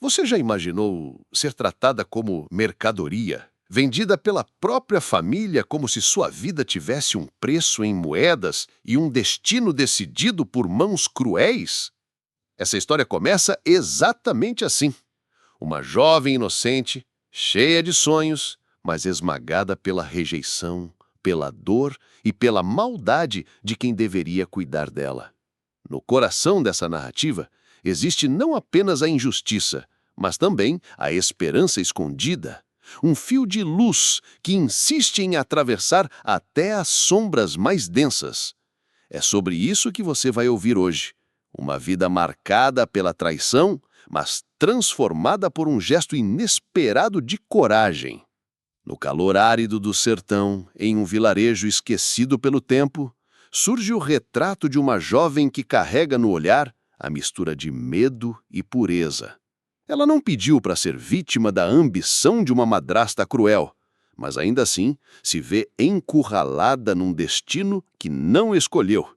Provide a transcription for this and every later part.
Você já imaginou ser tratada como mercadoria, vendida pela própria família como se sua vida tivesse um preço em moedas e um destino decidido por mãos cruéis? Essa história começa exatamente assim. Uma jovem inocente, cheia de sonhos, mas esmagada pela rejeição, pela dor e pela maldade de quem deveria cuidar dela. No coração dessa narrativa existe não apenas a injustiça, mas também a esperança escondida. Um fio de luz que insiste em atravessar até as sombras mais densas. É sobre isso que você vai ouvir hoje. Uma vida marcada pela traição, mas transformada por um gesto inesperado de coragem. No calor árido do sertão, em um vilarejo esquecido pelo tempo, surge o retrato de uma jovem que carrega no olhar a mistura de medo e pureza. Ela não pediu para ser vítima da ambição de uma madrasta cruel, mas ainda assim se vê encurralada num destino que não escolheu.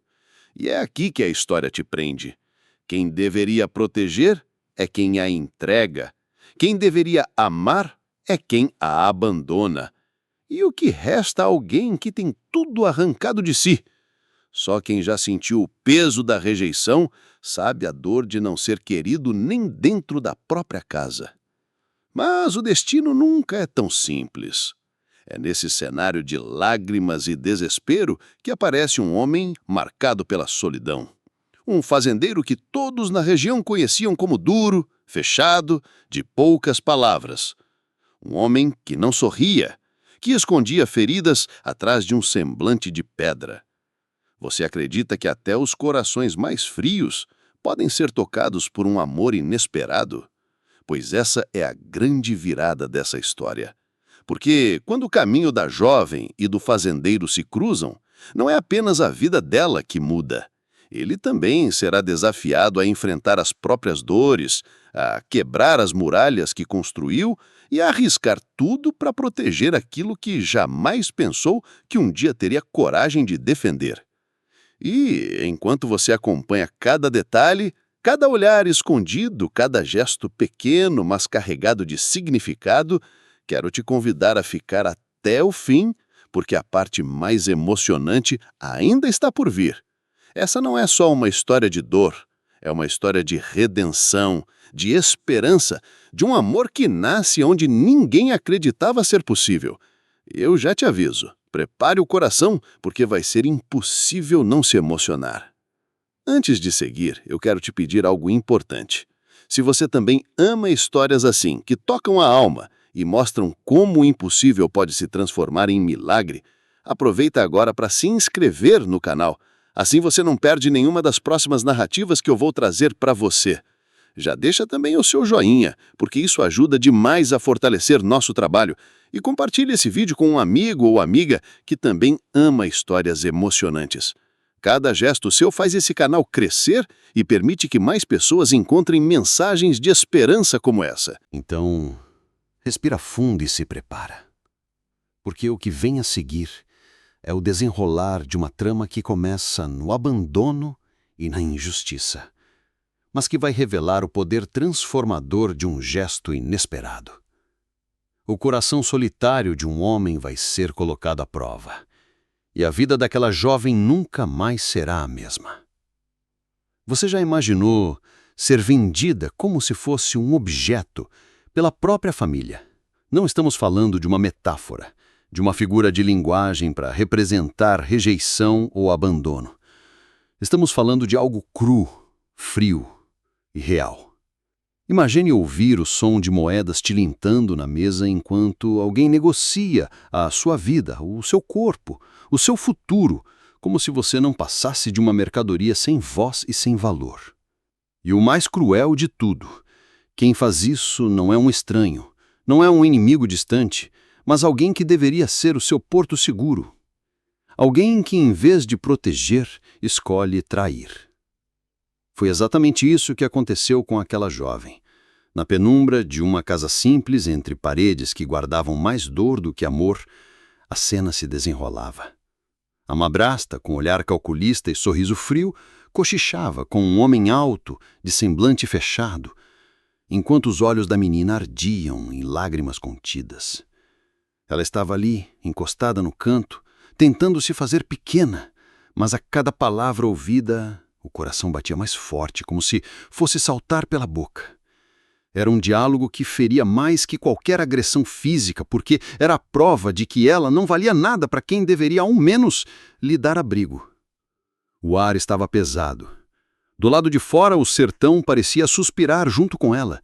E é aqui que a história te prende. Quem deveria proteger é quem a entrega. Quem deveria amar é quem a abandona. E o que resta a alguém que tem tudo arrancado de si? Só quem já sentiu o peso da rejeição sabe a dor de não ser querido nem dentro da própria casa. Mas o destino nunca é tão simples. É nesse cenário de lágrimas e desespero que aparece um homem marcado pela solidão. Um fazendeiro que todos na região conheciam como duro, fechado, de poucas palavras. Um homem que não sorria, que escondia feridas atrás de um semblante de pedra. Você acredita que até os corações mais frios podem ser tocados por um amor inesperado? Pois essa é a grande virada dessa história. Porque quando o caminho da jovem e do fazendeiro se cruzam, não é apenas a vida dela que muda. Ele também será desafiado a enfrentar as próprias dores, a quebrar as muralhas que construiu e a arriscar tudo para proteger aquilo que jamais pensou que um dia teria coragem de defender. E, enquanto você acompanha cada detalhe, cada olhar escondido, cada gesto pequeno, mas carregado de significado, quero te convidar a ficar até o fim, porque a parte mais emocionante ainda está por vir. Essa não é só uma história de dor, é uma história de redenção, de esperança, de um amor que nasce onde ninguém acreditava ser possível. Eu já te aviso. Prepare o coração, porque vai ser impossível não se emocionar. Antes de seguir, eu quero te pedir algo importante. Se você também ama histórias assim, que tocam a alma e mostram como o impossível pode se transformar em milagre, aproveita agora para se inscrever no canal. Assim você não perde nenhuma das próximas narrativas que eu vou trazer para você. Já deixa também o seu joinha, porque isso ajuda demais a fortalecer nosso trabalho. E compartilhe esse vídeo com um amigo ou amiga que também ama histórias emocionantes. Cada gesto seu faz esse canal crescer e permite que mais pessoas encontrem mensagens de esperança como essa. Então, respira fundo e se prepara. Porque o que vem a seguir é o desenrolar de uma trama que começa no abandono e na injustiça, mas que vai revelar o poder transformador de um gesto inesperado. O coração solitário de um homem vai ser colocado à prova, e a vida daquela jovem nunca mais será a mesma. Você já imaginou ser vendida como se fosse um objeto pela própria família? Não estamos falando de uma metáfora, de uma figura de linguagem para representar rejeição ou abandono. Estamos falando de algo cru, frio e real. Imagine ouvir o som de moedas tilintando na mesa enquanto alguém negocia a sua vida, o seu corpo, o seu futuro, como se você não passasse de uma mercadoria sem voz e sem valor. E o mais cruel de tudo, quem faz isso não é um estranho, não é um inimigo distante, mas alguém que deveria ser o seu porto seguro. Alguém que, em vez de proteger, escolhe trair. Foi exatamente isso que aconteceu com aquela jovem. Na penumbra de uma casa simples, entre paredes que guardavam mais dor do que amor, a cena se desenrolava. A madrasta, com olhar calculista e sorriso frio, cochichava com um homem alto, de semblante fechado. enquanto os olhos da menina ardiam em lágrimas contidas. Ela estava ali, encostada no canto, tentando se fazer pequena, mas a cada palavra ouvida, o coração batia mais forte, como se fosse saltar pela boca. Era um diálogo que feria mais que qualquer agressão física, porque era a prova de que ela não valia nada para quem deveria, ao menos, lhe dar abrigo. O ar estava pesado. Do lado de fora, o sertão parecia suspirar junto com ela.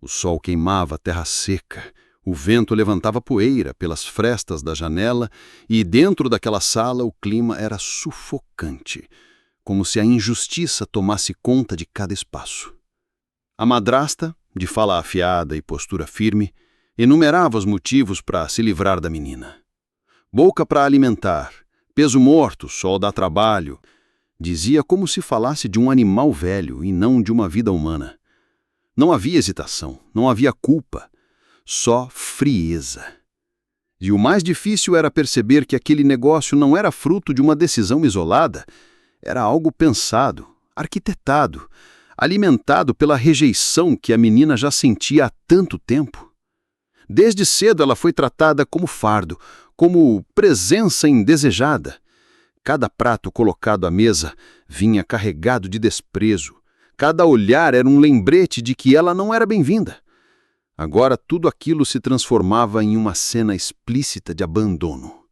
O sol queimava a terra seca, o vento levantava poeira pelas frestas da janela e, dentro daquela sala, o clima era sufocante, como se a injustiça tomasse conta de cada espaço. A madrasta, de fala afiada e postura firme, enumerava os motivos para se livrar da menina. Boca para alimentar, peso morto, só dá trabalho. Dizia como se falasse de um animal velho e não de uma vida humana. Não havia hesitação, não havia culpa, só frieza. E o mais difícil era perceber que aquele negócio não era fruto de uma decisão isolada, era algo pensado, arquitetado, alimentado pela rejeição que a menina já sentia há tanto tempo. Desde cedo ela foi tratada como fardo, como presença indesejada. Cada prato colocado à mesa vinha carregado de desprezo. Cada olhar era um lembrete de que ela não era bem-vinda. Agora tudo aquilo se transformava em uma cena explícita de abandono.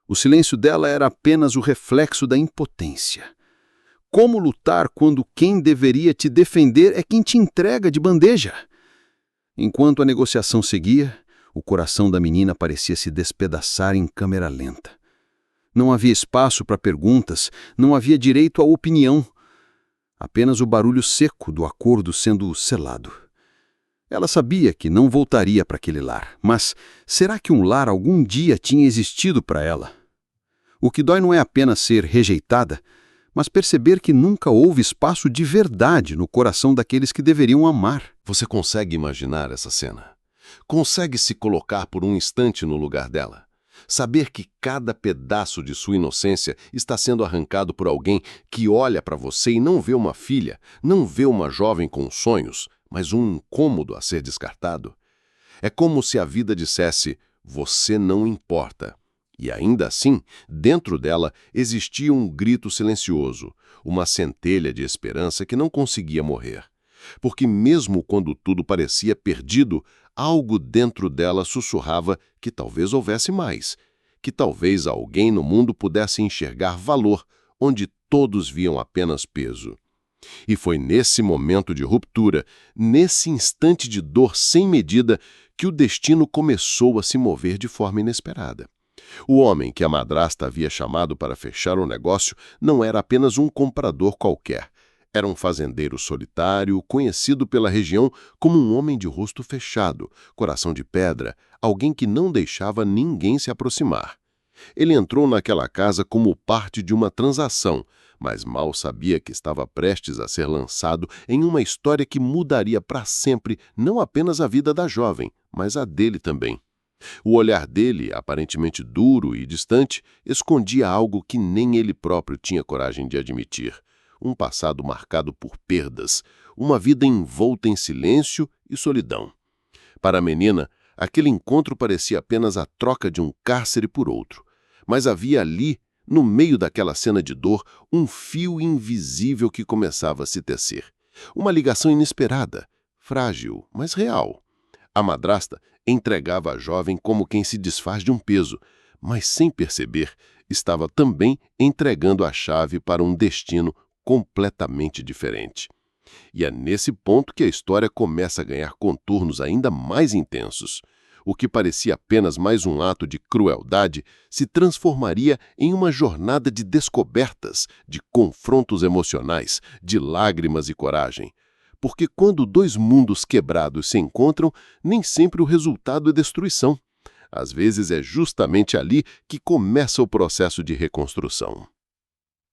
O silêncio dela era apenas o reflexo da impotência. Como lutar quando quem deveria te defender é quem te entrega de bandeja? Enquanto a negociação seguia, o coração da menina parecia se despedaçar em câmera lenta. Não havia espaço para perguntas, não havia direito à opinião. Apenas o barulho seco do acordo sendo selado. Ela sabia que não voltaria para aquele lar, mas será que um lar algum dia tinha existido para ela? O que dói não é apenas ser rejeitada, mas perceber que nunca houve espaço de verdade no coração daqueles que deveriam amar. Você consegue imaginar essa cena? Consegue se colocar por um instante no lugar dela? Saber que cada pedaço de sua inocência está sendo arrancado por alguém que olha para você e não vê uma filha, não vê uma jovem com sonhos, mas um incômodo a ser descartado? É como se a vida dissesse, você não importa. E ainda assim, dentro dela existia um grito silencioso, uma centelha de esperança que não conseguia morrer. Porque mesmo quando tudo parecia perdido, algo dentro dela sussurrava que talvez houvesse mais, que talvez alguém no mundo pudesse enxergar valor onde todos viam apenas peso. E foi nesse momento de ruptura, nesse instante de dor sem medida, que o destino começou a se mover de forma inesperada. O homem que a madrasta havia chamado para fechar o negócio não era apenas um comprador qualquer. Era um fazendeiro solitário, conhecido pela região como um homem de rosto fechado, coração de pedra, alguém que não deixava ninguém se aproximar. Ele entrou naquela casa como parte de uma transação, mas mal sabia que estava prestes a ser lançado em uma história que mudaria para sempre não apenas a vida da jovem, mas a dele também. O olhar dele, aparentemente duro e distante, escondia algo que nem ele próprio tinha coragem de admitir. Um passado marcado por perdas, uma vida envolta em silêncio e solidão. Para a menina, aquele encontro parecia apenas a troca de um cárcere por outro. Mas havia ali, no meio daquela cena de dor, um fio invisível que começava a se tecer. Uma ligação inesperada, frágil, mas real. A madrasta entregava a jovem como quem se desfaz de um peso, mas sem perceber, estava também entregando a chave para um destino completamente diferente. E é nesse ponto que a história começa a ganhar contornos ainda mais intensos. O que parecia apenas mais um ato de crueldade se transformaria em uma jornada de descobertas, de confrontos emocionais, de lágrimas e coragem. Porque quando dois mundos quebrados se encontram, nem sempre o resultado é destruição. Às vezes é justamente ali que começa o processo de reconstrução.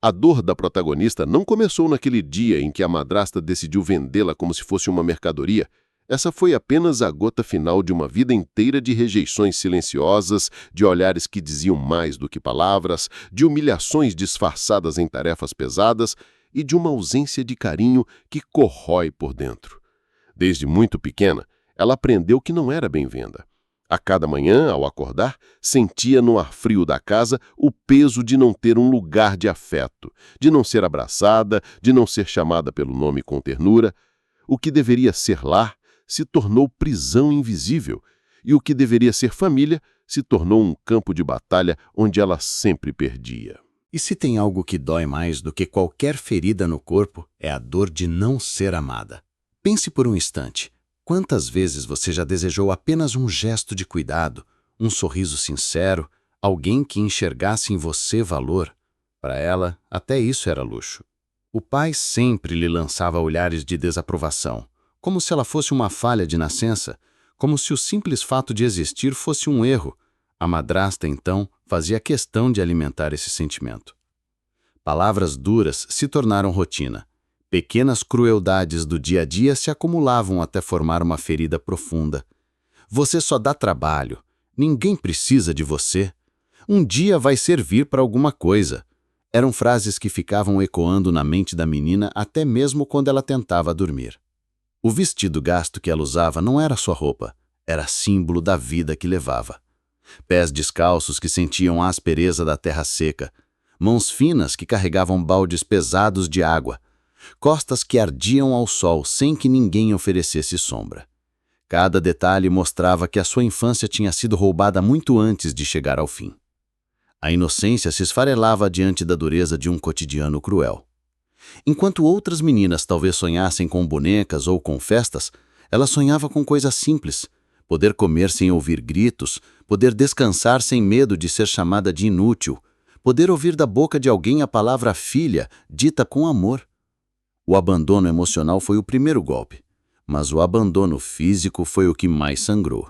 A dor da protagonista não começou naquele dia em que a madrasta decidiu vendê-la como se fosse uma mercadoria. Essa foi apenas a gota final de uma vida inteira de rejeições silenciosas, de olhares que diziam mais do que palavras, de humilhações disfarçadas em tarefas pesadas e de uma ausência de carinho que corrói por dentro. Desde muito pequena, ela aprendeu que não era bem-vinda. A cada manhã, ao acordar, sentia no ar frio da casa o peso de não ter um lugar de afeto, de não ser abraçada, de não ser chamada pelo nome com ternura. O que deveria ser lar se tornou prisão invisível, e o que deveria ser família se tornou um campo de batalha onde ela sempre perdia. E se tem algo que dói mais do que qualquer ferida no corpo, é a dor de não ser amada. Pense por um instante. Quantas vezes você já desejou apenas um gesto de cuidado, um sorriso sincero, alguém que enxergasse em você valor? Para ela, até isso era luxo. O pai sempre lhe lançava olhares de desaprovação, como se ela fosse uma falha de nascença, como se o simples fato de existir fosse um erro. A madrasta, então, fazia questão de alimentar esse sentimento. Palavras duras se tornaram rotina. Pequenas crueldades do dia a dia se acumulavam até formar uma ferida profunda. Você só dá trabalho. Ninguém precisa de você. Um dia vai servir para alguma coisa. Eram frases que ficavam ecoando na mente da menina até mesmo quando ela tentava dormir. O vestido gasto que ela usava não era sua roupa, era símbolo da vida que levava. Pés descalços que sentiam a aspereza da terra seca, mãos finas que carregavam baldes pesados de água, costas que ardiam ao sol sem que ninguém oferecesse sombra. Cada detalhe mostrava que a sua infância tinha sido roubada muito antes de chegar ao fim. A inocência se esfarelava diante da dureza de um cotidiano cruel. Enquanto outras meninas talvez sonhassem com bonecas ou com festas, ela sonhava com coisas simples: poder comer sem ouvir gritos, poder descansar sem medo de ser chamada de inútil, poder ouvir da boca de alguém a palavra filha, dita com amor. O abandono emocional foi o primeiro golpe, mas o abandono físico foi o que mais sangrou.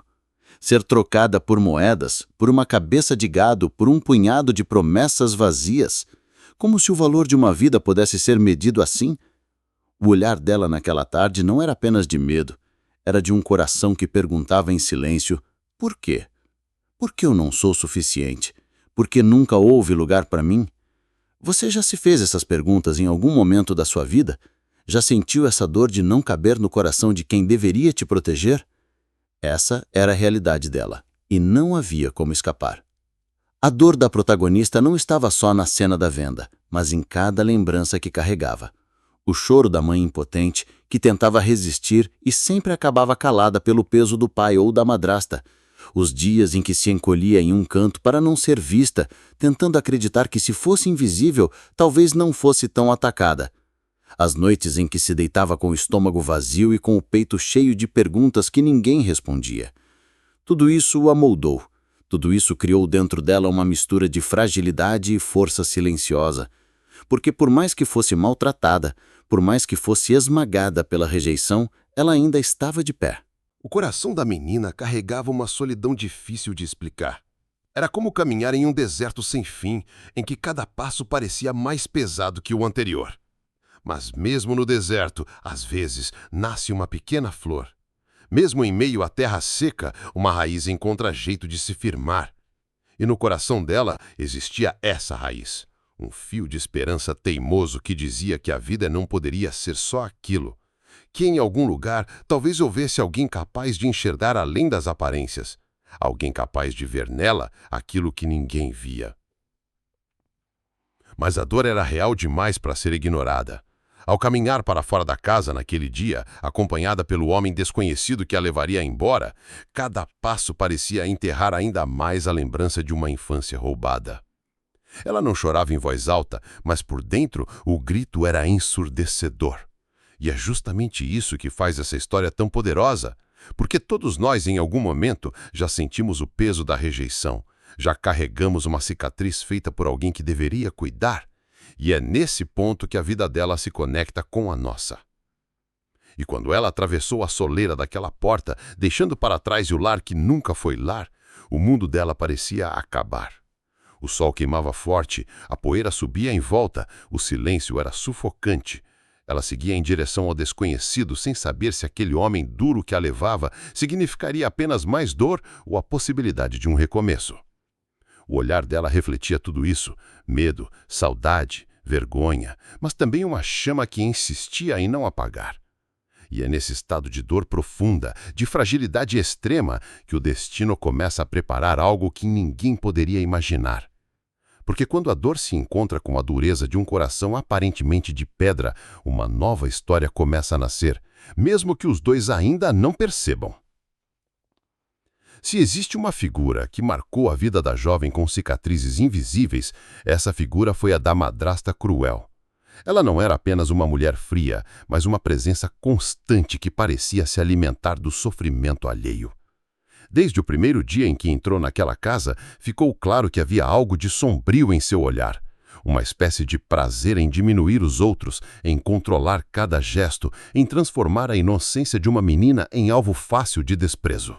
Ser trocada por moedas, por uma cabeça de gado, por um punhado de promessas vazias, como se o valor de uma vida pudesse ser medido assim. O olhar dela naquela tarde não era apenas de medo, era de um coração que perguntava em silêncio: por quê? Por que eu não sou suficiente? Por que nunca houve lugar para mim? Você já se fez essas perguntas em algum momento da sua vida? Já sentiu essa dor de não caber no coração de quem deveria te proteger? Essa era a realidade dela, e não havia como escapar. A dor da protagonista não estava só na cena da venda, mas em cada lembrança que carregava. O choro da mãe impotente, que tentava resistir e sempre acabava calada pelo peso do pai ou da madrasta. Os dias em que se encolhia em um canto para não ser vista, tentando acreditar que se fosse invisível, talvez não fosse tão atacada. As noites em que se deitava com o estômago vazio e com o peito cheio de perguntas que ninguém respondia. Tudo isso o amoldou. Tudo isso criou dentro dela uma mistura de fragilidade e força silenciosa. Porque por mais que fosse maltratada, por mais que fosse esmagada pela rejeição, ela ainda estava de pé. O coração da menina carregava uma solidão difícil de explicar. Era como caminhar em um deserto sem fim, em que cada passo parecia mais pesado que o anterior. Mas mesmo no deserto, às vezes, nasce uma pequena flor. Mesmo em meio à terra seca, uma raiz encontra jeito de se firmar. E no coração dela existia essa raiz, um fio de esperança teimoso que dizia que a vida não poderia ser só aquilo, que em algum lugar talvez houvesse alguém capaz de enxergar além das aparências, alguém capaz de ver nela aquilo que ninguém via. Mas a dor era real demais para ser ignorada. Ao caminhar para fora da casa naquele dia, acompanhada pelo homem desconhecido que a levaria embora, cada passo parecia enterrar ainda mais a lembrança de uma infância roubada. Ela não chorava em voz alta, mas por dentro o grito era ensurdecedor. E é justamente isso que faz essa história tão poderosa, porque todos nós, em algum momento, já sentimos o peso da rejeição, já carregamos uma cicatriz feita por alguém que deveria cuidar. E é nesse ponto que a vida dela se conecta com a nossa. E quando ela atravessou a soleira daquela porta, deixando para trás o lar que nunca foi lar, o mundo dela parecia acabar. O sol queimava forte, a poeira subia em volta, o silêncio era sufocante. Ela seguia em direção ao desconhecido, sem saber se aquele homem duro que a levava significaria apenas mais dor ou a possibilidade de um recomeço. O olhar dela refletia tudo isso: medo, saudade, vergonha, mas também uma chama que insistia em não apagar. E é nesse estado de dor profunda, de fragilidade extrema, que o destino começa a preparar algo que ninguém poderia imaginar. Porque quando a dor se encontra com a dureza de um coração aparentemente de pedra, uma nova história começa a nascer, mesmo que os dois ainda não percebam. Se existe uma figura que marcou a vida da jovem com cicatrizes invisíveis, essa figura foi a da madrasta cruel. Ela não era apenas uma mulher fria, mas uma presença constante que parecia se alimentar do sofrimento alheio. Desde o primeiro dia em que entrou naquela casa, ficou claro que havia algo de sombrio em seu olhar. Uma espécie de prazer em diminuir os outros, em controlar cada gesto, em transformar a inocência de uma menina em alvo fácil de desprezo.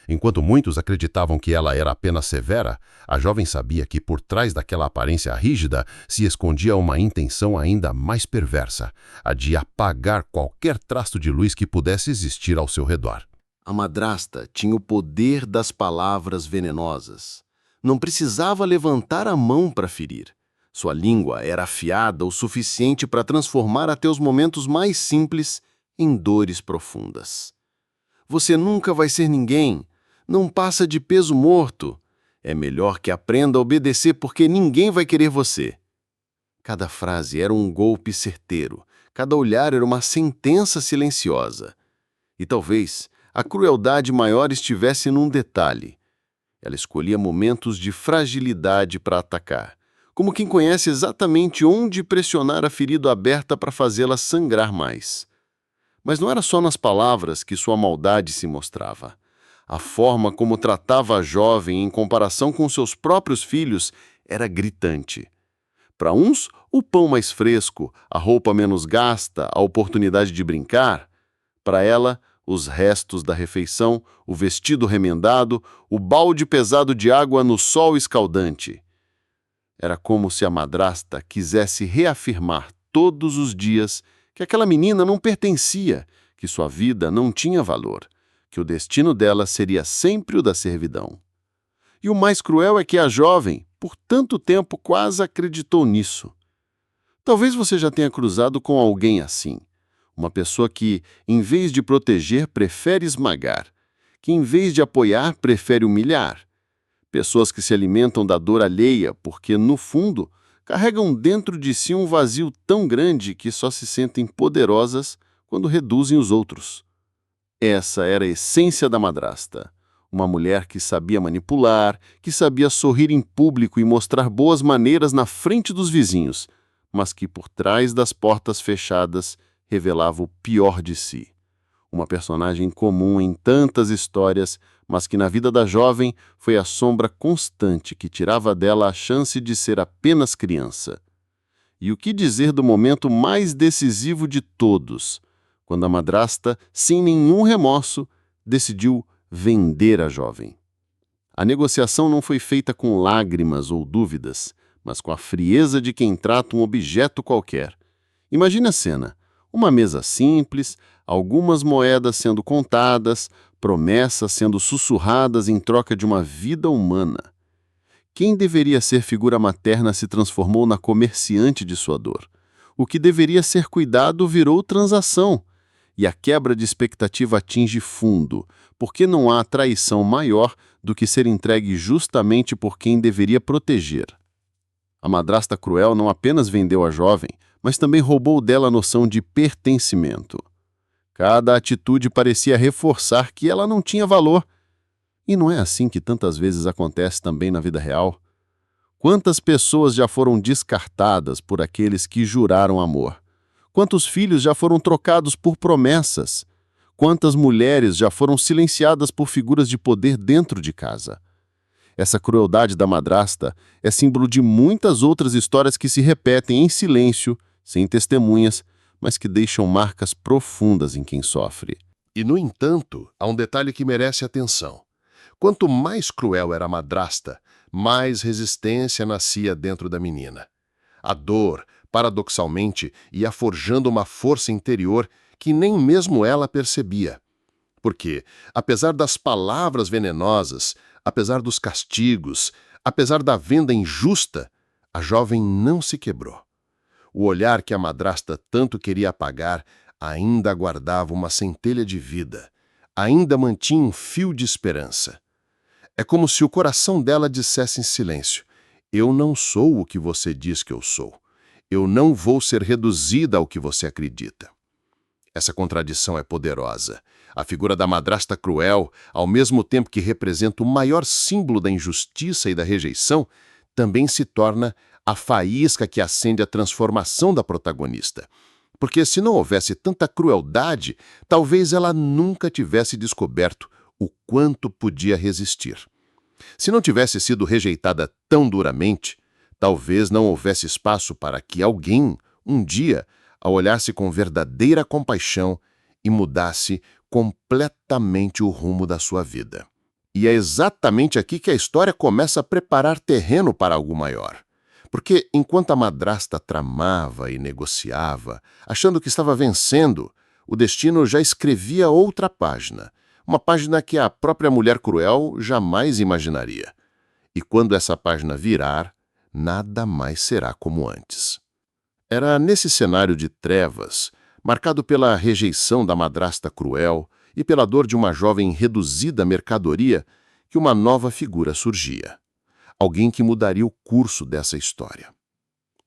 Enquanto muitos acreditavam que ela era apenas severa, a jovem sabia que por trás daquela aparência rígida se escondia uma intenção ainda mais perversa, a de apagar qualquer traço de luz que pudesse existir ao seu redor. A madrasta tinha o poder das palavras venenosas. Não precisava levantar a mão para ferir. Sua língua era afiada o suficiente para transformar até os momentos mais simples em dores profundas. Você nunca vai ser ninguém. Não passa de peso morto. É melhor que aprenda a obedecer porque ninguém vai querer você. Cada frase era um golpe certeiro. Cada olhar era uma sentença silenciosa. E talvez a crueldade maior estivesse num detalhe. Ela escolhia momentos de fragilidade para atacar, como quem conhece exatamente onde pressionar a ferida aberta para fazê-la sangrar mais. Mas não era só nas palavras que sua maldade se mostrava. A forma como tratava a jovem em comparação com seus próprios filhos era gritante. Para uns, o pão mais fresco, a roupa menos gasta, a oportunidade de brincar. Para ela, os restos da refeição, o vestido remendado, o balde pesado de água no sol escaldante. Era como se a madrasta quisesse reafirmar todos os dias que aquela menina não pertencia, que sua vida não tinha valor, que o destino dela seria sempre o da servidão. E o mais cruel é que a jovem, por tanto tempo, quase acreditou nisso. Talvez você já tenha cruzado com alguém assim. Uma pessoa que, em vez de proteger, prefere esmagar. Que, em vez de apoiar, prefere humilhar. Pessoas que se alimentam da dor alheia porque, no fundo, carregam dentro de si um vazio tão grande que só se sentem poderosas quando reduzem os outros. Essa era a essência da madrasta. Uma mulher que sabia manipular, que sabia sorrir em público e mostrar boas maneiras na frente dos vizinhos, mas que por trás das portas fechadas revelava o pior de si. Uma personagem comum em tantas histórias, mas que na vida da jovem foi a sombra constante que tirava dela a chance de ser apenas criança. E o que dizer do momento mais decisivo de todos, quando a madrasta, sem nenhum remorso, decidiu vender a jovem. A negociação não foi feita com lágrimas ou dúvidas, mas com a frieza de quem trata um objeto qualquer. Imagine a cena. Uma mesa simples, algumas moedas sendo contadas, promessas sendo sussurradas em troca de uma vida humana. Quem deveria ser figura materna se transformou na comerciante de sua dor. O que deveria ser cuidado virou transação. E a quebra de expectativa atinge fundo, porque não há traição maior do que ser entregue justamente por quem deveria proteger. A madrasta cruel não apenas vendeu a jovem, mas também roubou dela a noção de pertencimento. Cada atitude parecia reforçar que ela não tinha valor. E não é assim que tantas vezes acontece também na vida real? Quantas pessoas já foram descartadas por aqueles que juraram amor? Quantos filhos já foram trocados por promessas? Quantas mulheres já foram silenciadas por figuras de poder dentro de casa? Essa crueldade da madrasta é símbolo de muitas outras histórias que se repetem em silêncio, sem testemunhas, mas que deixam marcas profundas em quem sofre. E, no entanto, há um detalhe que merece atenção. Quanto mais cruel era a madrasta, mais resistência nascia dentro da menina. A dor, paradoxalmente, ia forjando uma força interior que nem mesmo ela percebia. Porque, apesar das palavras venenosas, apesar dos castigos, apesar da venda injusta, a jovem não se quebrou. O olhar que a madrasta tanto queria apagar ainda guardava uma centelha de vida, ainda mantinha um fio de esperança. É como se o coração dela dissesse em silêncio: eu não sou o que você diz que eu sou. Eu não vou ser reduzida ao que você acredita. Essa contradição é poderosa. A figura da madrasta cruel, ao mesmo tempo que representa o maior símbolo da injustiça e da rejeição, também se torna a faísca que acende a transformação da protagonista. Porque se não houvesse tanta crueldade, talvez ela nunca tivesse descoberto o quanto podia resistir. Se não tivesse sido rejeitada tão duramente, talvez não houvesse espaço para que alguém, um dia, a olhasse com verdadeira compaixão e mudasse completamente o rumo da sua vida. E é exatamente aqui que a história começa a preparar terreno para algo maior. Porque enquanto a madrasta tramava e negociava, achando que estava vencendo, o destino já escrevia outra página, uma página que a própria mulher cruel jamais imaginaria. E quando essa página virar, nada mais será como antes. Era nesse cenário de trevas, marcado pela rejeição da madrasta cruel e pela dor de uma jovem reduzida à mercadoria, que uma nova figura surgia. Alguém que mudaria o curso dessa história.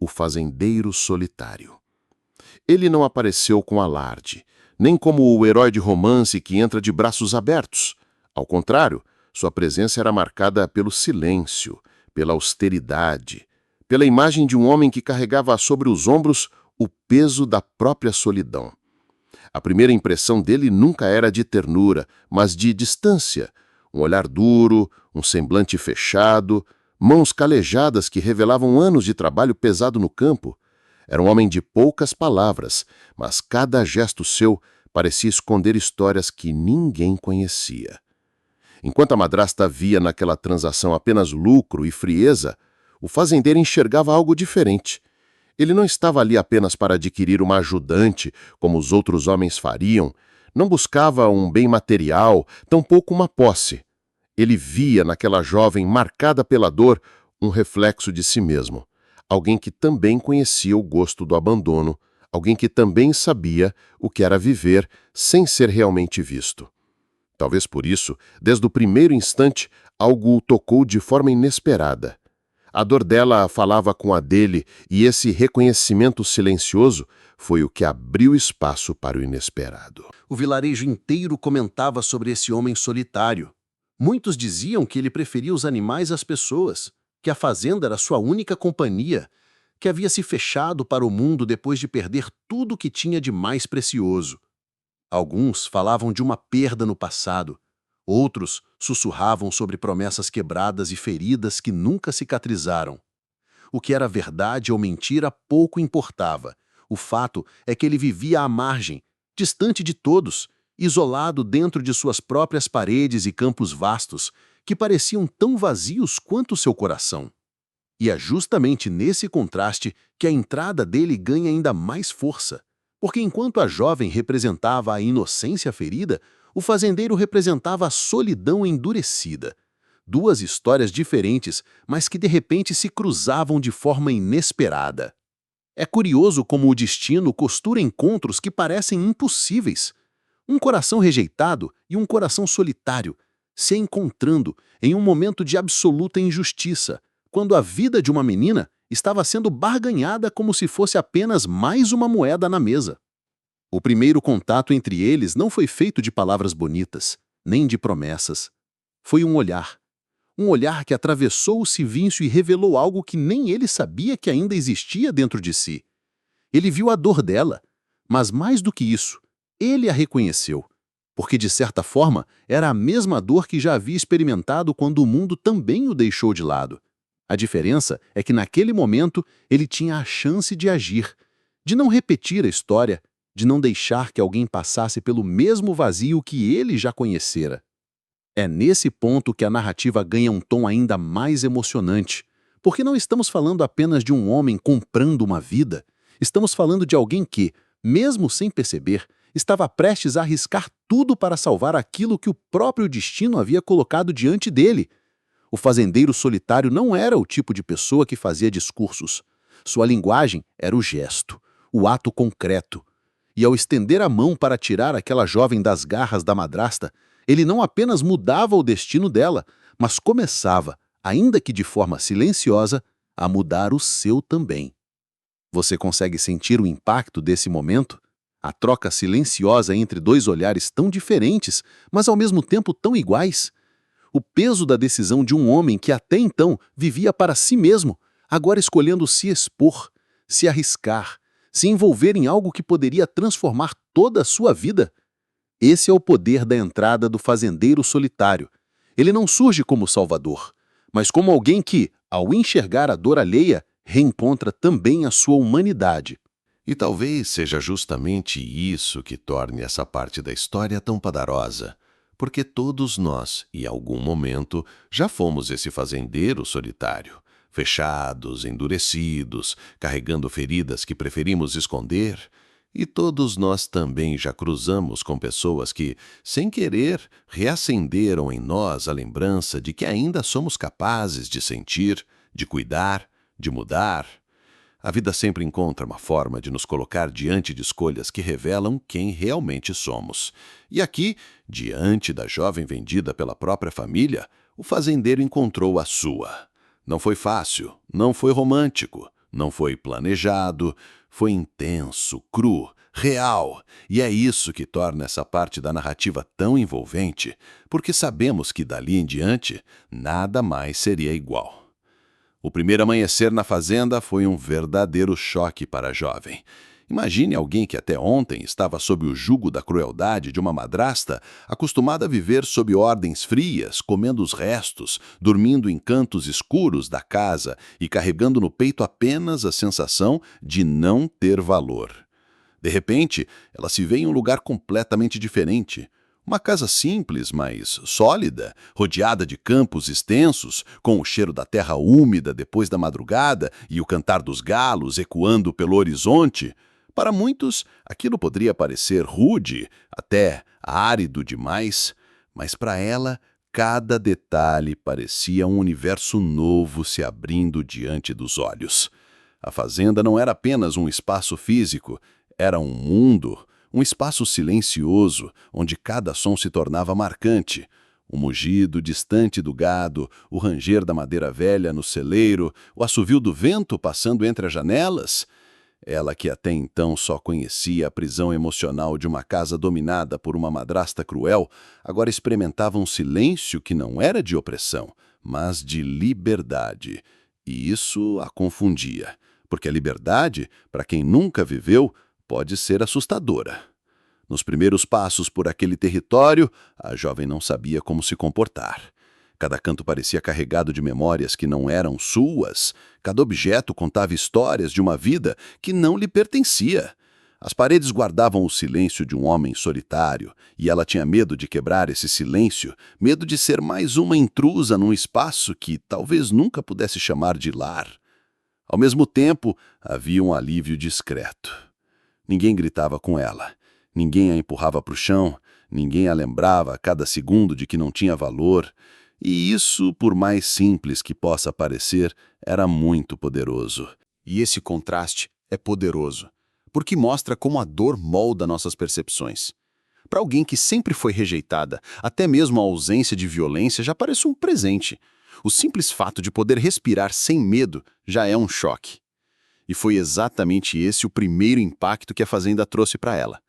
O fazendeiro solitário. Ele não apareceu com alarde, nem como o herói de romance que entra de braços abertos. Ao contrário, sua presença era marcada pelo silêncio, pela austeridade, pela imagem de um homem que carregava sobre os ombros o peso da própria solidão. A primeira impressão dele nunca era de ternura, mas de distância, um olhar duro, um semblante fechado, mãos calejadas que revelavam anos de trabalho pesado no campo. Era um homem de poucas palavras, mas cada gesto seu parecia esconder histórias que ninguém conhecia. Enquanto a madrasta via naquela transação apenas lucro e frieza, o fazendeiro enxergava algo diferente. Ele não estava ali apenas para adquirir uma ajudante, como os outros homens fariam, não buscava um bem material, tampouco uma posse. Ele via naquela jovem marcada pela dor um reflexo de si mesmo, alguém que também conhecia o gosto do abandono, alguém que também sabia o que era viver sem ser realmente visto. Talvez por isso, desde o primeiro instante, algo o tocou de forma inesperada. A dor dela falava com a dele e esse reconhecimento silencioso foi o que abriu espaço para o inesperado. O vilarejo inteiro comentava sobre esse homem solitário. Muitos diziam que ele preferia os animais às pessoas, que a fazenda era sua única companhia, que havia se fechado para o mundo depois de perder tudo o que tinha de mais precioso. Alguns falavam de uma perda no passado. Outros sussurravam sobre promessas quebradas e feridas que nunca cicatrizaram. O que era verdade ou mentira pouco importava. O fato é que ele vivia à margem, distante de todos, isolado dentro de suas próprias paredes e campos vastos, que pareciam tão vazios quanto seu coração. E é justamente nesse contraste que a entrada dele ganha ainda mais força, porque enquanto a jovem representava a inocência ferida, o fazendeiro representava a solidão endurecida. Duas histórias diferentes, mas que de repente se cruzavam de forma inesperada. É curioso como o destino costura encontros que parecem impossíveis. Um coração rejeitado e um coração solitário se encontrando em um momento de absoluta injustiça, quando a vida de uma menina estava sendo barganhada como se fosse apenas mais uma moeda na mesa. O primeiro contato entre eles não foi feito de palavras bonitas, nem de promessas. Foi um olhar. Um olhar que atravessou o civício e revelou algo que nem ele sabia que ainda existia dentro de si. Ele viu a dor dela, mas mais do que isso, ele a reconheceu, porque de certa forma era a mesma dor que já havia experimentado quando o mundo também o deixou de lado. A diferença é que naquele momento ele tinha a chance de agir, de não repetir a história, de não deixar que alguém passasse pelo mesmo vazio que ele já conhecera. É nesse ponto que a narrativa ganha um tom ainda mais emocionante, porque não estamos falando apenas de um homem comprando uma vida, estamos falando de alguém que, mesmo sem perceber, estava prestes a arriscar tudo para salvar aquilo que o próprio destino havia colocado diante dele. O fazendeiro solitário não era o tipo de pessoa que fazia discursos. Sua linguagem era o gesto, o ato concreto. E ao estender a mão para tirar aquela jovem das garras da madrasta, ele não apenas mudava o destino dela, mas começava, ainda que de forma silenciosa, a mudar o seu também. Você consegue sentir o impacto desse momento? A troca silenciosa entre dois olhares tão diferentes, mas ao mesmo tempo tão iguais? O peso da decisão de um homem que até então vivia para si mesmo, agora escolhendo se expor, se arriscar, se envolver em algo que poderia transformar toda a sua vida? Esse é o poder da entrada do fazendeiro solitário. Ele não surge como salvador, mas como alguém que, ao enxergar a dor alheia, reencontra também a sua humanidade. E talvez seja justamente isso que torne essa parte da história tão poderosa, porque todos nós, em algum momento, já fomos esse fazendeiro solitário, fechados, endurecidos, carregando feridas que preferimos esconder. E todos nós também já cruzamos com pessoas que, sem querer, reacenderam em nós a lembrança de que ainda somos capazes de sentir, de cuidar, de mudar. A vida sempre encontra uma forma de nos colocar diante de escolhas que revelam quem realmente somos. E aqui, diante da jovem vendida pela própria família, o fazendeiro encontrou a sua. Não foi fácil, não foi romântico, não foi planejado, foi intenso, cru, real. E é isso que torna essa parte da narrativa tão envolvente, porque sabemos que dali em diante nada mais seria igual. O primeiro amanhecer na fazenda foi um verdadeiro choque para a jovem. Imagine alguém que até ontem estava sob o jugo da crueldade de uma madrasta, acostumada a viver sob ordens frias, comendo os restos, dormindo em cantos escuros da casa e carregando no peito apenas a sensação de não ter valor. De repente, ela se vê em um lugar completamente diferente. Uma casa simples, mas sólida, rodeada de campos extensos, com o cheiro da terra úmida depois da madrugada e o cantar dos galos ecoando pelo horizonte. Para muitos, aquilo poderia parecer rude, até árido demais, mas para ela, cada detalhe parecia um universo novo se abrindo diante dos olhos. A fazenda não era apenas um espaço físico, era um mundo. Um espaço silencioso, onde cada som se tornava marcante. O mugido distante do gado, o ranger da madeira velha no celeiro, o assovio do vento passando entre as janelas. Ela que até então só conhecia a prisão emocional de uma casa dominada por uma madrasta cruel, agora experimentava um silêncio que não era de opressão, mas de liberdade. E isso a confundia, porque a liberdade, para quem nunca viveu, pode ser assustadora. Nos primeiros passos por aquele território, a jovem não sabia como se comportar. Cada canto parecia carregado de memórias que não eram suas. Cada objeto contava histórias de uma vida que não lhe pertencia. As paredes guardavam o silêncio de um homem solitário, e ela tinha medo de quebrar esse silêncio, medo de ser mais uma intrusa num espaço que talvez nunca pudesse chamar de lar. Ao mesmo tempo, havia um alívio discreto. Ninguém gritava com ela, ninguém a empurrava para o chão, ninguém a lembrava a cada segundo de que não tinha valor. E isso, por mais simples que possa parecer, era muito poderoso. E esse contraste é poderoso, porque mostra como a dor molda nossas percepções. Para alguém que sempre foi rejeitada, até mesmo a ausência de violência já parece um presente. O simples fato de poder respirar sem medo já é um choque. E foi exatamente esse o primeiro impacto que a fazenda trouxe para ela.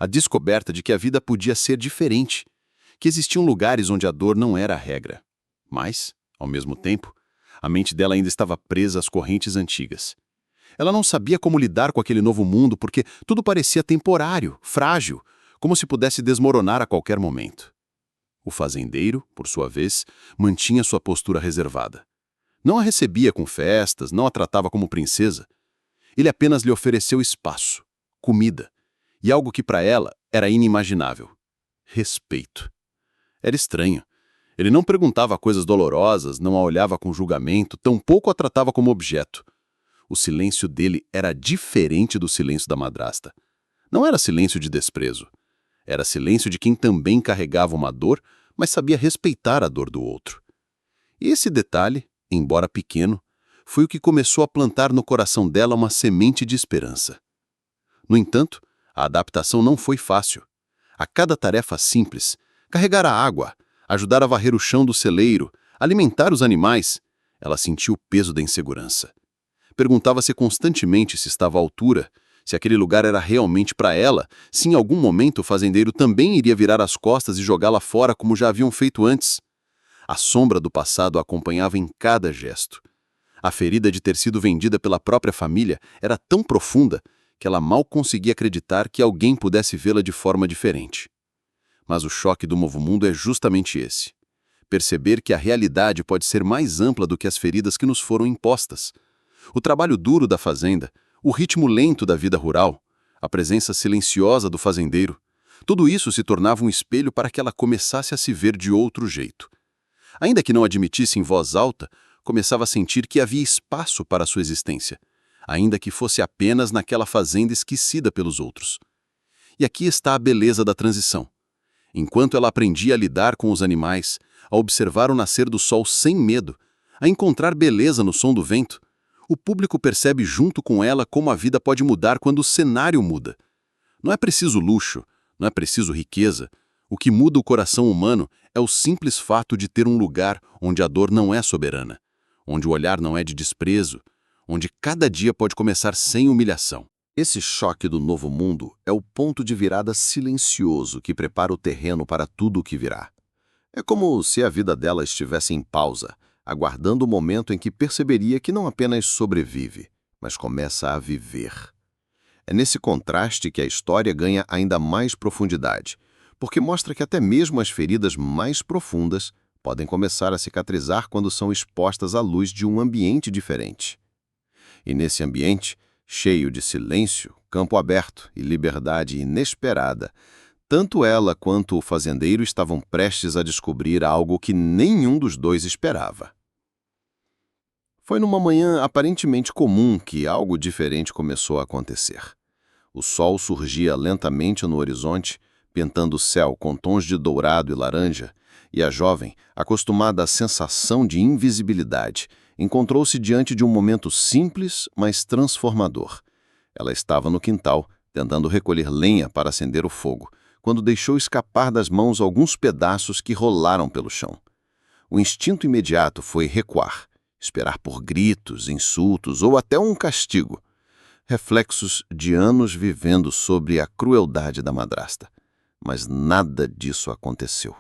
A descoberta de que a vida podia ser diferente, que existiam lugares onde a dor não era a regra. Mas, ao mesmo tempo, a mente dela ainda estava presa às correntes antigas. Ela não sabia como lidar com aquele novo mundo porque tudo parecia temporário, frágil, como se pudesse desmoronar a qualquer momento. O fazendeiro, por sua vez, mantinha sua postura reservada. Não a recebia com festas, não a tratava como princesa. Ele apenas lhe ofereceu espaço, comida, e algo que para ela era inimaginável: respeito. Era estranho. Ele não perguntava coisas dolorosas, não a olhava com julgamento, tampouco a tratava como objeto. O silêncio dele era diferente do silêncio da madrasta. Não era silêncio de desprezo. Era silêncio de quem também carregava uma dor, mas sabia respeitar a dor do outro. E esse detalhe, embora pequeno, foi o que começou a plantar no coração dela uma semente de esperança. No entanto, A adaptação não foi fácil. A cada tarefa simples, carregar a água, ajudar a varrer o chão do celeiro, alimentar os animais, ela sentiu o peso da insegurança. Perguntava-se constantemente se estava à altura, se aquele lugar era realmente para ela, se em algum momento o fazendeiro também iria virar as costas e jogá-la fora como já haviam feito antes. A sombra do passado a acompanhava em cada gesto. A ferida de ter sido vendida pela própria família era tão profunda que ela mal conseguia acreditar que alguém pudesse vê-la de forma diferente. Mas o choque do novo mundo é justamente esse. Perceber que a realidade pode ser mais ampla do que as feridas que nos foram impostas. O trabalho duro da fazenda, o ritmo lento da vida rural, a presença silenciosa do fazendeiro, tudo isso se tornava um espelho para que ela começasse a se ver de outro jeito. Ainda que não admitisse em voz alta, começava a sentir que havia espaço para a sua existência, ainda que fosse apenas naquela fazenda esquecida pelos outros. E aqui está a beleza da transição. Enquanto ela aprendia a lidar com os animais, a observar o nascer do sol sem medo, a encontrar beleza no som do vento, o público percebe junto com ela como a vida pode mudar quando o cenário muda. Não é preciso luxo, não é preciso riqueza. O que muda o coração humano é o simples fato de ter um lugar onde a dor não é soberana, onde o olhar não é de desprezo, onde cada dia pode começar sem humilhação. Esse choque do novo mundo é o ponto de virada silencioso que prepara o terreno para tudo o que virá. É como se a vida dela estivesse em pausa, aguardando o momento em que perceberia que não apenas sobrevive, mas começa a viver. É nesse contraste que a história ganha ainda mais profundidade, porque mostra que até mesmo as feridas mais profundas podem começar a cicatrizar quando são expostas à luz de um ambiente diferente. E nesse ambiente, cheio de silêncio, campo aberto e liberdade inesperada, tanto ela quanto o fazendeiro estavam prestes a descobrir algo que nenhum dos dois esperava. Foi numa manhã aparentemente comum que algo diferente começou a acontecer. O sol surgia lentamente no horizonte, pintando o céu com tons de dourado e laranja, e a jovem, acostumada à sensação de invisibilidade, encontrou-se diante de um momento simples, mas transformador. Ela estava no quintal, tentando recolher lenha para acender o fogo, quando deixou escapar das mãos alguns pedaços que rolaram pelo chão. O instinto imediato foi recuar, esperar por gritos, insultos ou até um castigo. Reflexos de anos vivendo sobre a crueldade da madrasta. Mas nada disso aconteceu.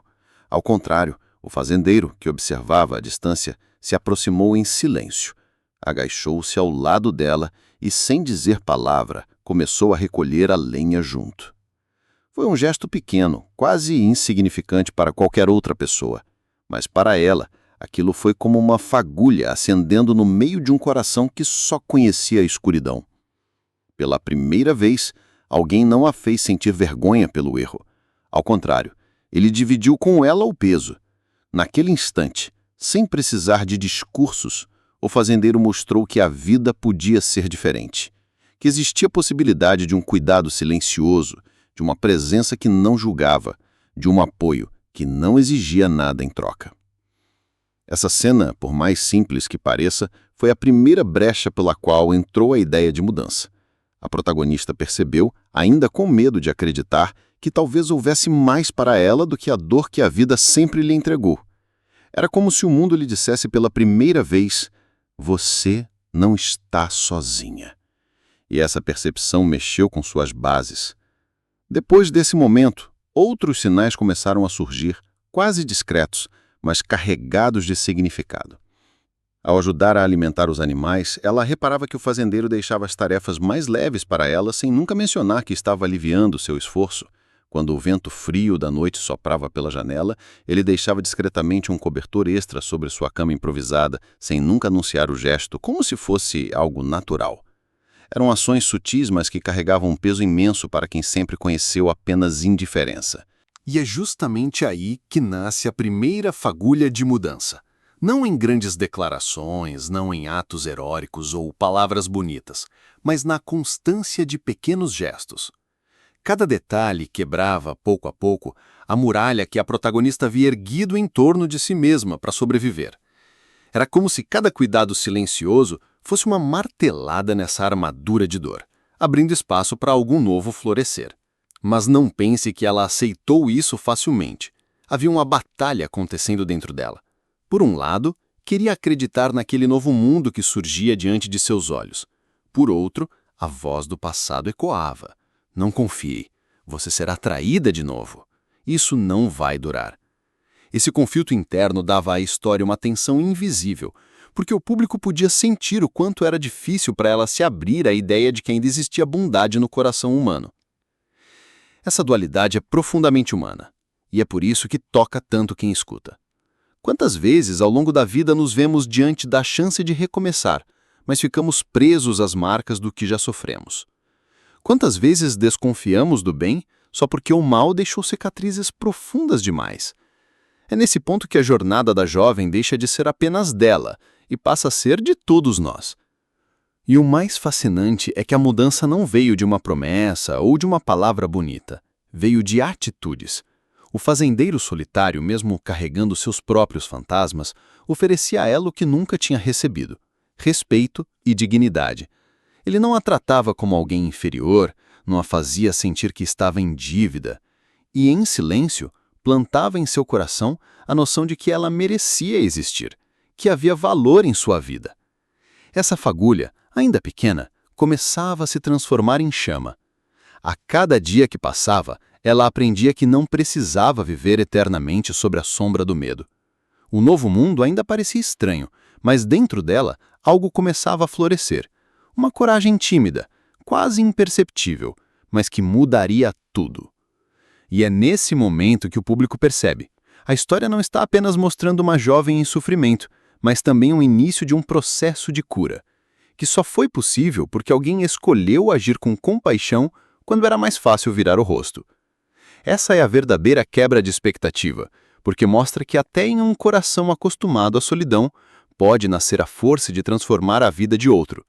Ao contrário, o fazendeiro, que observava à distância, se aproximou em silêncio. Agachou-se ao lado dela e, sem dizer palavra, começou a recolher a lenha junto. Foi um gesto pequeno, quase insignificante para qualquer outra pessoa. Mas para ela, aquilo foi como uma fagulha acendendo no meio de um coração que só conhecia a escuridão. Pela primeira vez, alguém não a fez sentir vergonha pelo erro. Ao contrário, ele dividiu com ela o peso. Naquele instante, sem precisar de discursos, o fazendeiro mostrou que a vida podia ser diferente, que existia a possibilidade de um cuidado silencioso, de uma presença que não julgava, de um apoio que não exigia nada em troca. Essa cena, por mais simples que pareça, foi a primeira brecha pela qual entrou a ideia de mudança. A protagonista percebeu, ainda com medo de acreditar, que talvez houvesse mais para ela do que a dor que a vida sempre lhe entregou. Era como se o mundo lhe dissesse pela primeira vez: você não está sozinha. E essa percepção mexeu com suas bases. Depois desse momento, outros sinais começaram a surgir, quase discretos, mas carregados de significado. Ao ajudar a alimentar os animais, ela reparava que o fazendeiro deixava as tarefas mais leves para ela sem nunca mencionar que estava aliviando seu esforço. Quando o vento frio da noite soprava pela janela, ele deixava discretamente um cobertor extra sobre sua cama improvisada, sem nunca anunciar o gesto, como se fosse algo natural. Eram ações sutis, mas que carregavam um peso imenso para quem sempre conheceu apenas indiferença. E é justamente aí que nasce a primeira fagulha de mudança. Não em grandes declarações, não em atos heróicos ou palavras bonitas, mas na constância de pequenos gestos. Cada detalhe quebrava, pouco a pouco, a muralha que a protagonista havia erguido em torno de si mesma para sobreviver. Era como se cada cuidado silencioso fosse uma martelada nessa armadura de dor, abrindo espaço para algo novo florescer. Mas não pense que ela aceitou isso facilmente. Havia uma batalha acontecendo dentro dela. Por um lado, queria acreditar naquele novo mundo que surgia diante de seus olhos. Por outro, a voz do passado ecoava. Não confie, você será traída de novo. Isso não vai durar. Esse conflito interno dava à história uma tensão invisível, porque o público podia sentir o quanto era difícil para ela se abrir à ideia de que ainda existia bondade no coração humano. Essa dualidade é profundamente humana, e é por isso que toca tanto quem escuta. Quantas vezes ao longo da vida nos vemos diante da chance de recomeçar, mas ficamos presos às marcas do que já sofremos? Quantas vezes desconfiamos do bem só porque o mal deixou cicatrizes profundas demais? É nesse ponto que a jornada da jovem deixa de ser apenas dela e passa a ser de todos nós. E o mais fascinante é que a mudança não veio de uma promessa ou de uma palavra bonita. Veio de atitudes. O fazendeiro solitário, mesmo carregando seus próprios fantasmas, oferecia a ela o que nunca tinha recebido: respeito e dignidade. Ele não a tratava como alguém inferior, não a fazia sentir que estava em dívida. E, em silêncio, plantava em seu coração a noção de que ela merecia existir, que havia valor em sua vida. Essa fagulha, ainda pequena, começava a se transformar em chama. A cada dia que passava, ela aprendia que não precisava viver eternamente sob a sombra do medo. O novo mundo ainda parecia estranho, mas dentro dela algo começava a florescer. Uma coragem tímida, quase imperceptível, mas que mudaria tudo. E é nesse momento que o público percebe. A história não está apenas mostrando uma jovem em sofrimento, mas também o início de um processo de cura, que só foi possível porque alguém escolheu agir com compaixão quando era mais fácil virar o rosto. Essa é a verdadeira quebra de expectativa, porque mostra que até em um coração acostumado à solidão, pode nascer a força de transformar a vida de outro.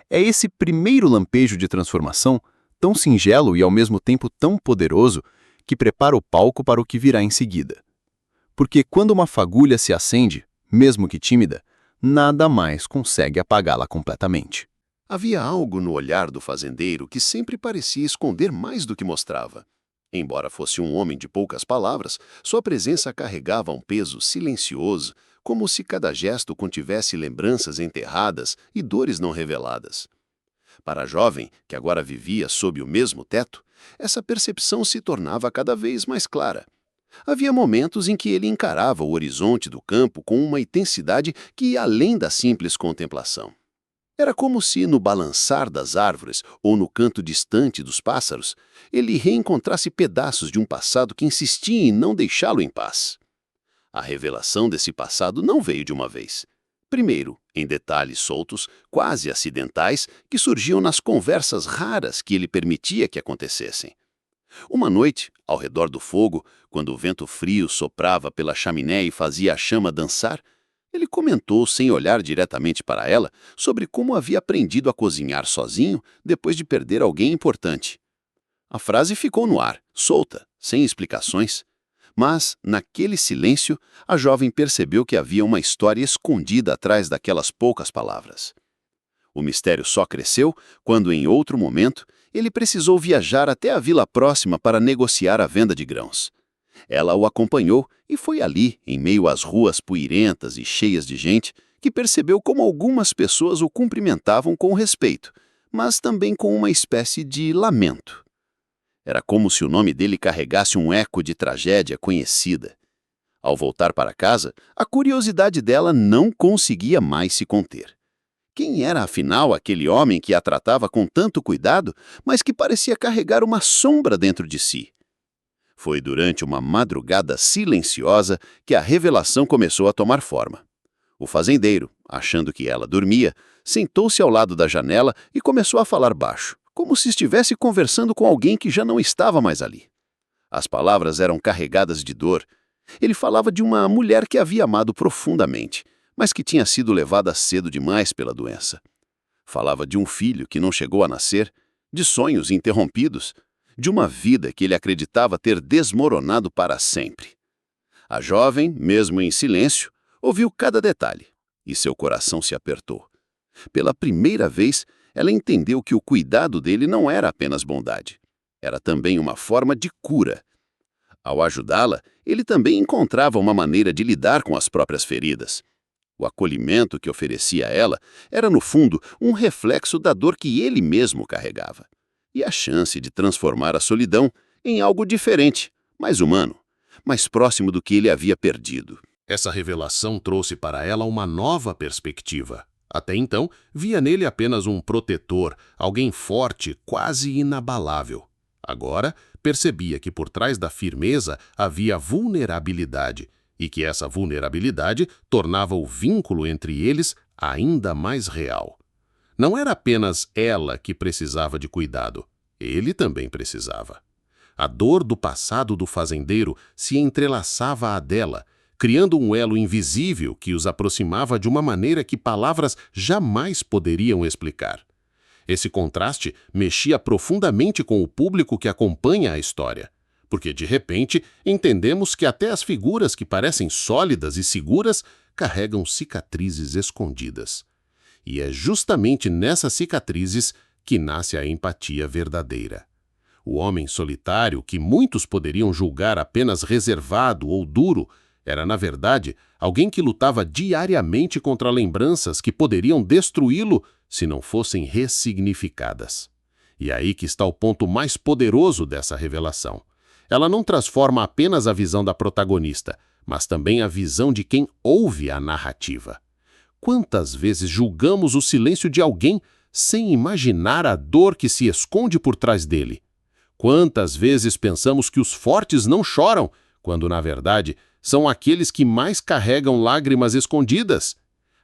É esse primeiro lampejo de transformação, tão singelo e ao mesmo tempo tão poderoso, que prepara o palco para o que virá em seguida. Porque quando uma fagulha se acende, mesmo que tímida, nada mais consegue apagá-la completamente. Havia algo no olhar do fazendeiro que sempre parecia esconder mais do que mostrava. Embora fosse um homem de poucas palavras, sua presença carregava um peso silencioso, como se cada gesto contivesse lembranças enterradas e dores não reveladas. Para a jovem, que agora vivia sob o mesmo teto, essa percepção se tornava cada vez mais clara. Havia momentos em que ele encarava o horizonte do campo com uma intensidade que ia além da simples contemplação. Era como se, no balançar das árvores ou no canto distante dos pássaros, ele reencontrasse pedaços de um passado que insistia em não deixá-lo em paz. A revelação desse passado não veio de uma vez. Primeiro, em detalhes soltos, quase acidentais, que surgiam nas conversas raras que ele permitia que acontecessem. Uma noite, ao redor do fogo, quando o vento frio soprava pela chaminé e fazia a chama dançar, ele comentou, sem olhar diretamente para ela, sobre como havia aprendido a cozinhar sozinho depois de perder alguém importante. A frase ficou no ar, solta, sem explicações. Mas, naquele silêncio, a jovem percebeu que havia uma história escondida atrás daquelas poucas palavras. O mistério só cresceu quando, em outro momento, ele precisou viajar até a vila próxima para negociar a venda de grãos. Ela o acompanhou e foi ali, em meio às ruas poeirentas e cheias de gente, que percebeu como algumas pessoas o cumprimentavam com respeito, mas também com uma espécie de lamento. Era como se o nome dele carregasse um eco de tragédia conhecida. Ao voltar para casa, a curiosidade dela não conseguia mais se conter. Quem era, afinal, aquele homem que a tratava com tanto cuidado, mas que parecia carregar uma sombra dentro de si? Foi durante uma madrugada silenciosa que a revelação começou a tomar forma. O fazendeiro, achando que ela dormia, sentou-se ao lado da janela e começou a falar baixo, como se estivesse conversando com alguém que já não estava mais ali. As palavras eram carregadas de dor. Ele falava de uma mulher que havia amado profundamente, mas que tinha sido levada cedo demais pela doença. Falava de um filho que não chegou a nascer, de sonhos interrompidos, de uma vida que ele acreditava ter desmoronado para sempre. A jovem, mesmo em silêncio, ouviu cada detalhe, e seu coração se apertou. Pela primeira vez, ela entendeu que o cuidado dele não era apenas bondade. Era também uma forma de cura. Ao ajudá-la, ele também encontrava uma maneira de lidar com as próprias feridas. O acolhimento que oferecia a ela era, no fundo, um reflexo da dor que ele mesmo carregava. E a chance de transformar a solidão em algo diferente, mais humano, mais próximo do que ele havia perdido. Essa revelação trouxe para ela uma nova perspectiva. Até então, via nele apenas um protetor, alguém forte, quase inabalável. Agora, percebia que por trás da firmeza havia vulnerabilidade, e que essa vulnerabilidade tornava o vínculo entre eles ainda mais real. Não era apenas ela que precisava de cuidado, ele também precisava. A dor do passado do fazendeiro se entrelaçava à dela, criando um elo invisível que os aproximava de uma maneira que palavras jamais poderiam explicar. Esse contraste mexia profundamente com o público que acompanha a história, porque, de repente, entendemos que até as figuras que parecem sólidas e seguras carregam cicatrizes escondidas. E é justamente nessas cicatrizes que nasce a empatia verdadeira. O homem solitário, que muitos poderiam julgar apenas reservado ou duro, era, na verdade, alguém que lutava diariamente contra lembranças que poderiam destruí-lo se não fossem ressignificadas. E é aí que está o ponto mais poderoso dessa revelação. Ela não transforma apenas a visão da protagonista, mas também a visão de quem ouve a narrativa. Quantas vezes julgamos o silêncio de alguém sem imaginar a dor que se esconde por trás dele? Quantas vezes pensamos que os fortes não choram, quando, na verdade, são aqueles que mais carregam lágrimas escondidas?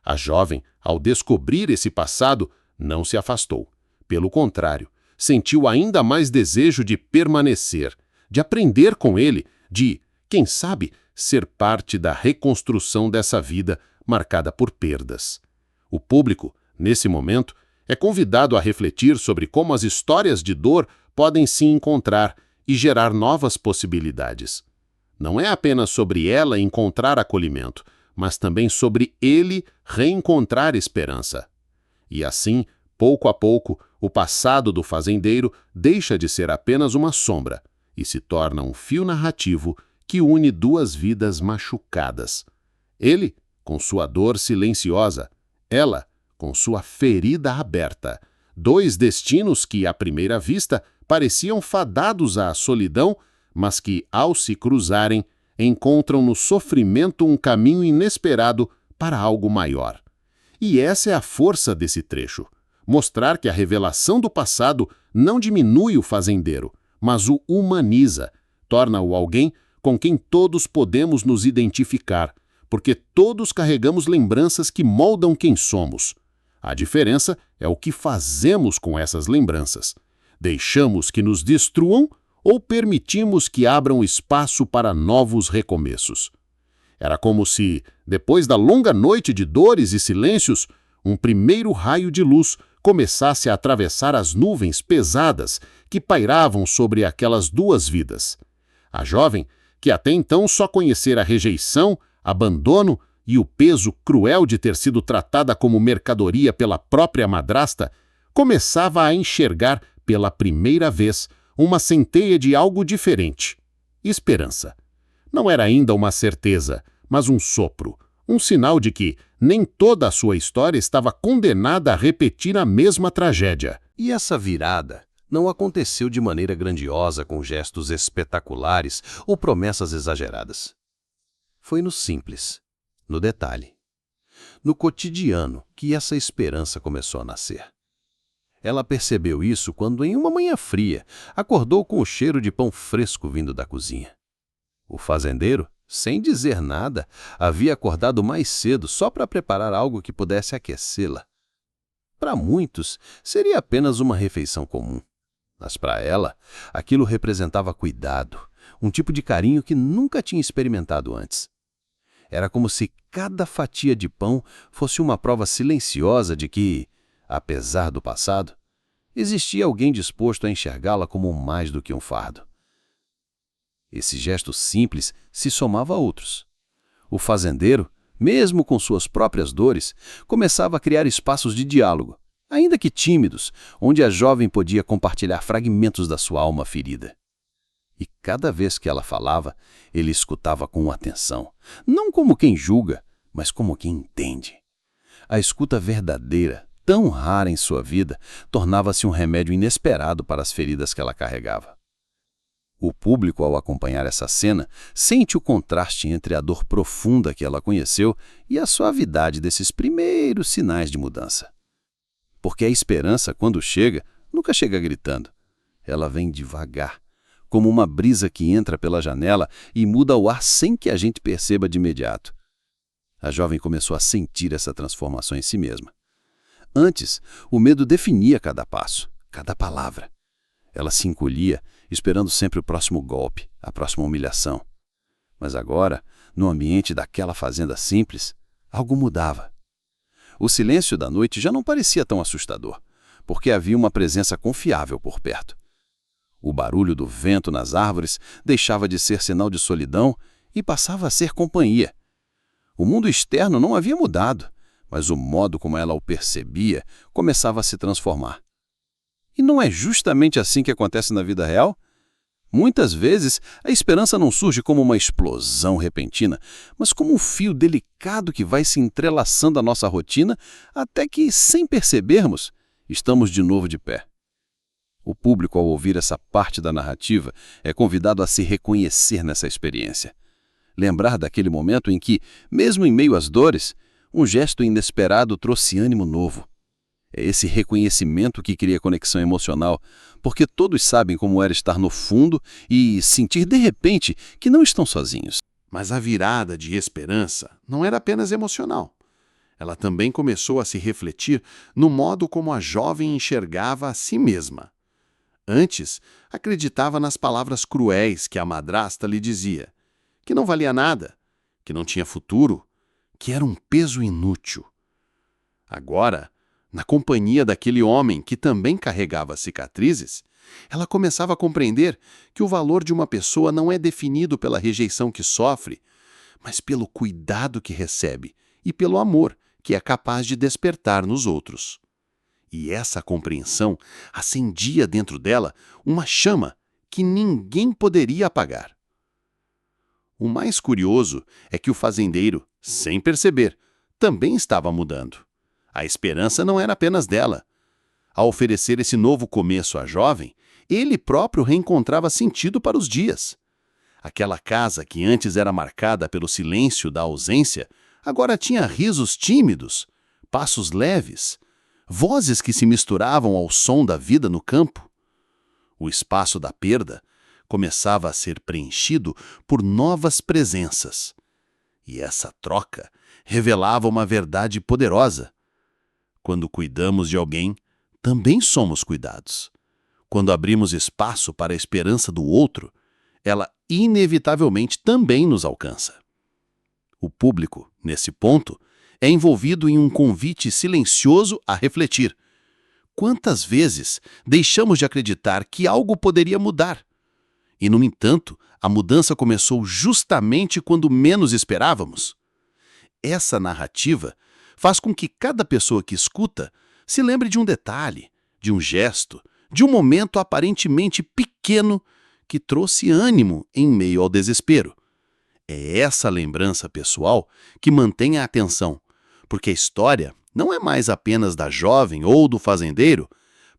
A jovem, ao descobrir esse passado, não se afastou. Pelo contrário, sentiu ainda mais desejo de permanecer, de aprender com ele, de, quem sabe, ser parte da reconstrução dessa vida marcada por perdas. O público, nesse momento, é convidado a refletir sobre como as histórias de dor podem se encontrar e gerar novas possibilidades. Não é apenas sobre ela encontrar acolhimento, mas também sobre ele reencontrar esperança. E assim, pouco a pouco, o passado do fazendeiro deixa de ser apenas uma sombra e se torna um fio narrativo que une duas vidas machucadas. Ele, com sua dor silenciosa, ela, com sua ferida aberta. Dois destinos que, à primeira vista, pareciam fadados à solidão, mas que, ao se cruzarem, encontram no sofrimento um caminho inesperado para algo maior. E essa é a força desse trecho: mostrar que a revelação do passado não diminui o fazendeiro, mas o humaniza, torna-o alguém com quem todos podemos nos identificar, porque todos carregamos lembranças que moldam quem somos. A diferença é o que fazemos com essas lembranças. Deixamos que nos destruam ou permitimos que abram espaço para novos recomeços? Era como se, depois da longa noite de dores e silêncios, um primeiro raio de luz começasse a atravessar as nuvens pesadas que pairavam sobre aquelas duas vidas. A jovem, que até então só conhecera rejeição, abandono e o peso cruel de ter sido tratada como mercadoria pela própria madrasta, começava a enxergar pela primeira vez uma centelha de algo diferente: esperança. Não era ainda uma certeza, mas um sopro, um sinal de que nem toda a sua história estava condenada a repetir a mesma tragédia. E essa virada não aconteceu de maneira grandiosa, com gestos espetaculares ou promessas exageradas. Foi no simples, no detalhe, no cotidiano, que essa esperança começou a nascer. Ela percebeu isso quando, em uma manhã fria, acordou com o cheiro de pão fresco vindo da cozinha. O fazendeiro, sem dizer nada, havia acordado mais cedo só para preparar algo que pudesse aquecê-la. Para muitos, seria apenas uma refeição comum. Mas para ela, aquilo representava cuidado, um tipo de carinho que nunca tinha experimentado antes. Era como se cada fatia de pão fosse uma prova silenciosa de que, apesar do passado, existia alguém disposto a enxergá-la como mais do que um fardo. Esse gesto simples se somava a outros. O fazendeiro, mesmo com suas próprias dores, começava a criar espaços de diálogo, ainda que tímidos, onde a jovem podia compartilhar fragmentos da sua alma ferida. E cada vez que ela falava, ele escutava com atenção, não como quem julga, mas como quem entende. A escuta verdadeira, tão rara em sua vida, tornava-se um remédio inesperado para as feridas que ela carregava. O público, ao acompanhar essa cena, sente o contraste entre a dor profunda que ela conheceu e a suavidade desses primeiros sinais de mudança. Porque a esperança, quando chega, nunca chega gritando. Ela vem devagar, como uma brisa que entra pela janela e muda o ar sem que a gente perceba de imediato. A jovem começou a sentir essa transformação em si mesma. Antes, o medo definia cada passo, cada palavra. Ela se encolhia, esperando sempre o próximo golpe, a próxima humilhação. Mas agora, no ambiente daquela fazenda simples, algo mudava. O silêncio da noite já não parecia tão assustador, porque havia uma presença confiável por perto. O barulho do vento nas árvores deixava de ser sinal de solidão e passava a ser companhia. O mundo externo não havia mudado, mas o modo como ela o percebia começava a se transformar. E não é justamente assim que acontece na vida real? Muitas vezes, a esperança não surge como uma explosão repentina, mas como um fio delicado que vai se entrelaçando à nossa rotina até que, sem percebermos, estamos de novo de pé. O público, ao ouvir essa parte da narrativa, é convidado a se reconhecer nessa experiência. Lembrar daquele momento em que, mesmo em meio às dores, um gesto inesperado trouxe ânimo novo. É esse reconhecimento que cria conexão emocional, porque todos sabem como era estar no fundo e sentir de repente que não estão sozinhos. Mas a virada de esperança não era apenas emocional. Ela também começou a se refletir no modo como a jovem enxergava a si mesma. Antes, acreditava nas palavras cruéis que a madrasta lhe dizia, que não valia nada, que não tinha futuro, que era um peso inútil. Agora, na companhia daquele homem que também carregava cicatrizes, ela começava a compreender que o valor de uma pessoa não é definido pela rejeição que sofre, mas pelo cuidado que recebe e pelo amor que é capaz de despertar nos outros. E essa compreensão acendia dentro dela uma chama que ninguém poderia apagar. O mais curioso é que o fazendeiro, sem perceber, também estava mudando. A esperança não era apenas dela. Ao oferecer esse novo começo à jovem, ele próprio reencontrava sentido para os dias. Aquela casa que antes era marcada pelo silêncio da ausência, agora tinha risos tímidos, passos leves, vozes que se misturavam ao som da vida no campo. O espaço da perda começava a ser preenchido por novas presenças. E essa troca revelava uma verdade poderosa. Quando cuidamos de alguém, também somos cuidados. Quando abrimos espaço para a esperança do outro, ela inevitavelmente também nos alcança. O público, nesse ponto, é envolvido em um convite silencioso a refletir. Quantas vezes deixamos de acreditar que algo poderia mudar? E, no entanto, a mudança começou justamente quando menos esperávamos. Essa narrativa faz com que cada pessoa que escuta se lembre de um detalhe, de um gesto, de um momento aparentemente pequeno que trouxe ânimo em meio ao desespero. É essa lembrança pessoal que mantém a atenção, porque a história não é mais apenas da jovem ou do fazendeiro,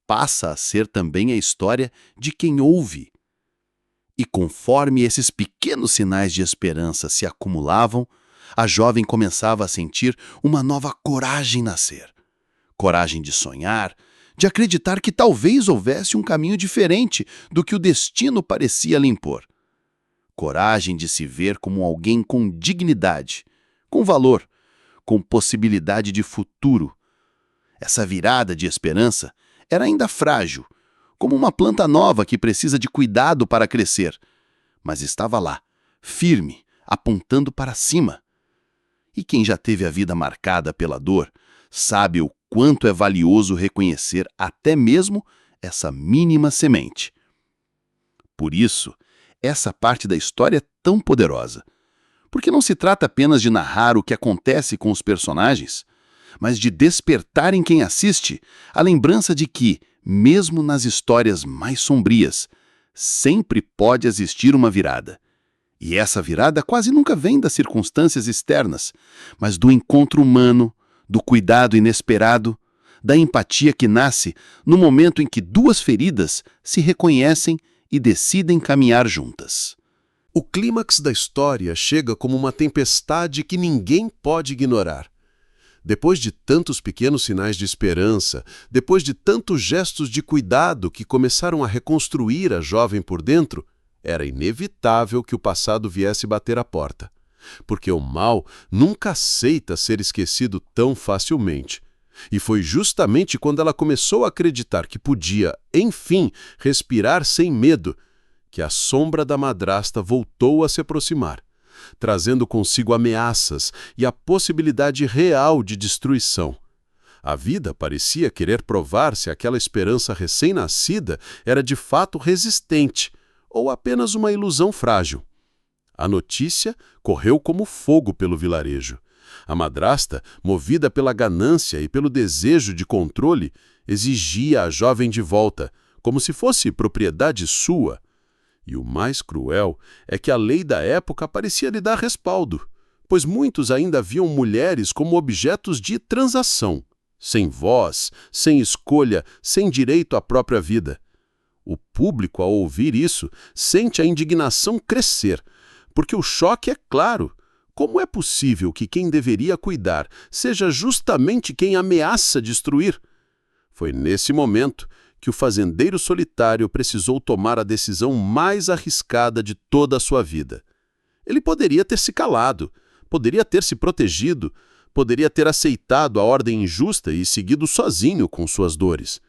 passa a ser também a história de quem ouve. E conforme esses pequenos sinais de esperança se acumulavam, a jovem começava a sentir uma nova coragem nascer. Coragem de sonhar, de acreditar que talvez houvesse um caminho diferente do que o destino parecia lhe impor. Coragem de se ver como alguém com dignidade, com valor, com possibilidade de futuro. Essa virada de esperança era ainda frágil, como uma planta nova que precisa de cuidado para crescer, mas estava lá, firme, apontando para cima. E quem já teve a vida marcada pela dor, sabe o quanto é valioso reconhecer até mesmo essa mínima semente. Por isso, essa parte da história é tão poderosa, porque não se trata apenas de narrar o que acontece com os personagens, mas de despertar em quem assiste a lembrança de que, mesmo nas histórias mais sombrias, sempre pode existir uma virada. E essa virada quase nunca vem das circunstâncias externas, mas do encontro humano, do cuidado inesperado, da empatia que nasce no momento em que duas feridas se reconhecem e decidem caminhar juntas. O clímax da história chega como uma tempestade que ninguém pode ignorar. Depois de tantos pequenos sinais de esperança, depois de tantos gestos de cuidado que começaram a reconstruir a jovem por dentro, era inevitável que o passado viesse bater à porta. Porque o mal nunca aceita ser esquecido tão facilmente. E foi justamente quando ela começou a acreditar que podia, enfim, respirar sem medo, que a sombra da madrasta voltou a se aproximar, trazendo consigo ameaças e a possibilidade real de destruição. A vida parecia querer provar se aquela esperança recém-nascida era de fato resistente ou apenas uma ilusão frágil. A notícia correu como fogo pelo vilarejo. A madrasta, movida pela ganância e pelo desejo de controle, exigia a jovem de volta, como se fosse propriedade sua. E o mais cruel é que a lei da época parecia lhe dar respaldo, pois muitos ainda viam mulheres como objetos de transação, sem voz, sem escolha, sem direito à própria vida. O público, ao ouvir isso, sente a indignação crescer, porque o choque é claro. Como é possível que quem deveria cuidar seja justamente quem ameaça destruir? Foi nesse momento que o fazendeiro solitário precisou tomar a decisão mais arriscada de toda a sua vida. Ele poderia ter se calado, poderia ter se protegido, poderia ter aceitado a ordem injusta e seguido sozinho com suas dores.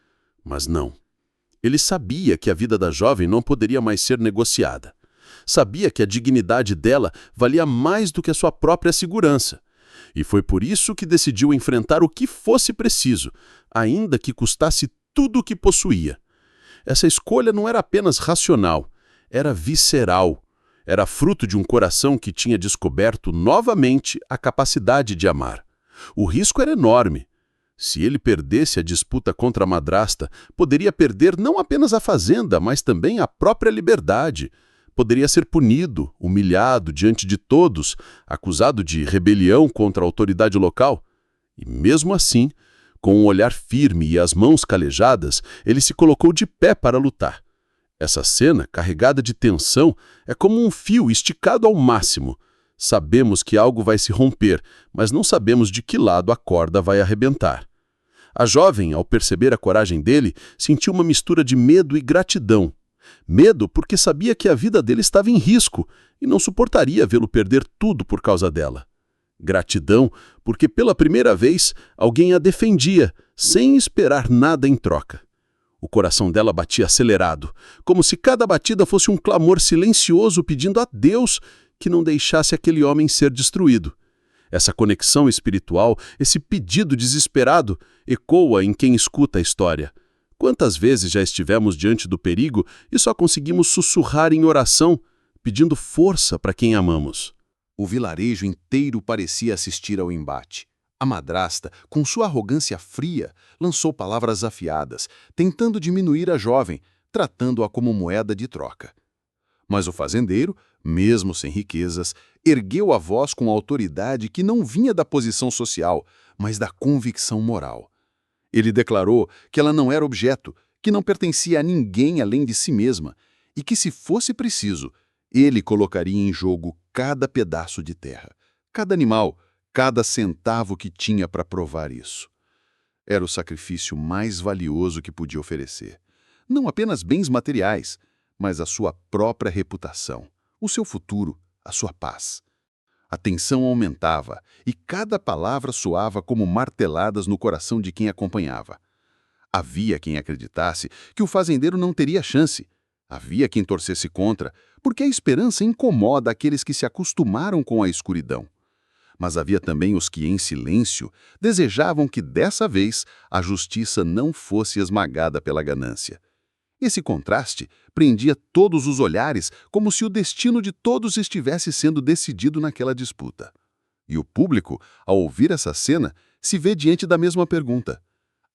Mas não. Ele sabia que a vida da jovem não poderia mais ser negociada. Sabia que a dignidade dela valia mais do que a sua própria segurança. E foi por isso que decidiu enfrentar o que fosse preciso, ainda que custasse tudo o que possuía. Essa escolha não era apenas racional, era visceral. Era fruto de um coração que tinha descoberto novamente a capacidade de amar. O risco era enorme. Se ele perdesse a disputa contra a madrasta, poderia perder não apenas a fazenda, mas também a própria liberdade. Poderia ser punido, humilhado diante de todos, acusado de rebelião contra a autoridade local. E mesmo assim, com um olhar firme e as mãos calejadas, ele se colocou de pé para lutar. Essa cena, carregada de tensão, é como um fio esticado ao máximo. Sabemos que algo vai se romper, mas não sabemos de que lado a corda vai arrebentar. A jovem, ao perceber a coragem dele, sentiu uma mistura de medo e gratidão. Medo porque sabia que a vida dele estava em risco e não suportaria vê-lo perder tudo por causa dela. Gratidão porque pela primeira vez alguém a defendia, sem esperar nada em troca. O coração dela batia acelerado, como se cada batida fosse um clamor silencioso pedindo a Deus que não deixasse aquele homem ser destruído. Essa conexão espiritual, esse pedido desesperado, ecoa em quem escuta a história. Quantas vezes já estivemos diante do perigo e só conseguimos sussurrar em oração, pedindo força para quem amamos? O vilarejo inteiro parecia assistir ao embate. A madrasta, com sua arrogância fria, lançou palavras afiadas, tentando diminuir a jovem, tratando-a como moeda de troca. Mas o fazendeiro, mesmo sem riquezas, ergueu a voz com autoridade que não vinha da posição social, mas da convicção moral. Ele declarou que ela não era objeto, que não pertencia a ninguém além de si mesma, e que, se fosse preciso, ele colocaria em jogo cada pedaço de terra, cada animal, cada centavo que tinha para provar isso. Era o sacrifício mais valioso que podia oferecer. Não apenas bens materiais, mas a sua própria reputação, o seu futuro, a sua paz. A tensão aumentava e cada palavra soava como marteladas no coração de quem acompanhava. Havia quem acreditasse que o fazendeiro não teria chance. Havia quem torcesse contra, porque a esperança incomoda aqueles que se acostumaram com a escuridão. Mas havia também os que, em silêncio, desejavam que dessa vez a justiça não fosse esmagada pela ganância. Esse contraste prendia todos os olhares como se o destino de todos estivesse sendo decidido naquela disputa. E o público, ao ouvir essa cena, se vê diante da mesma pergunta.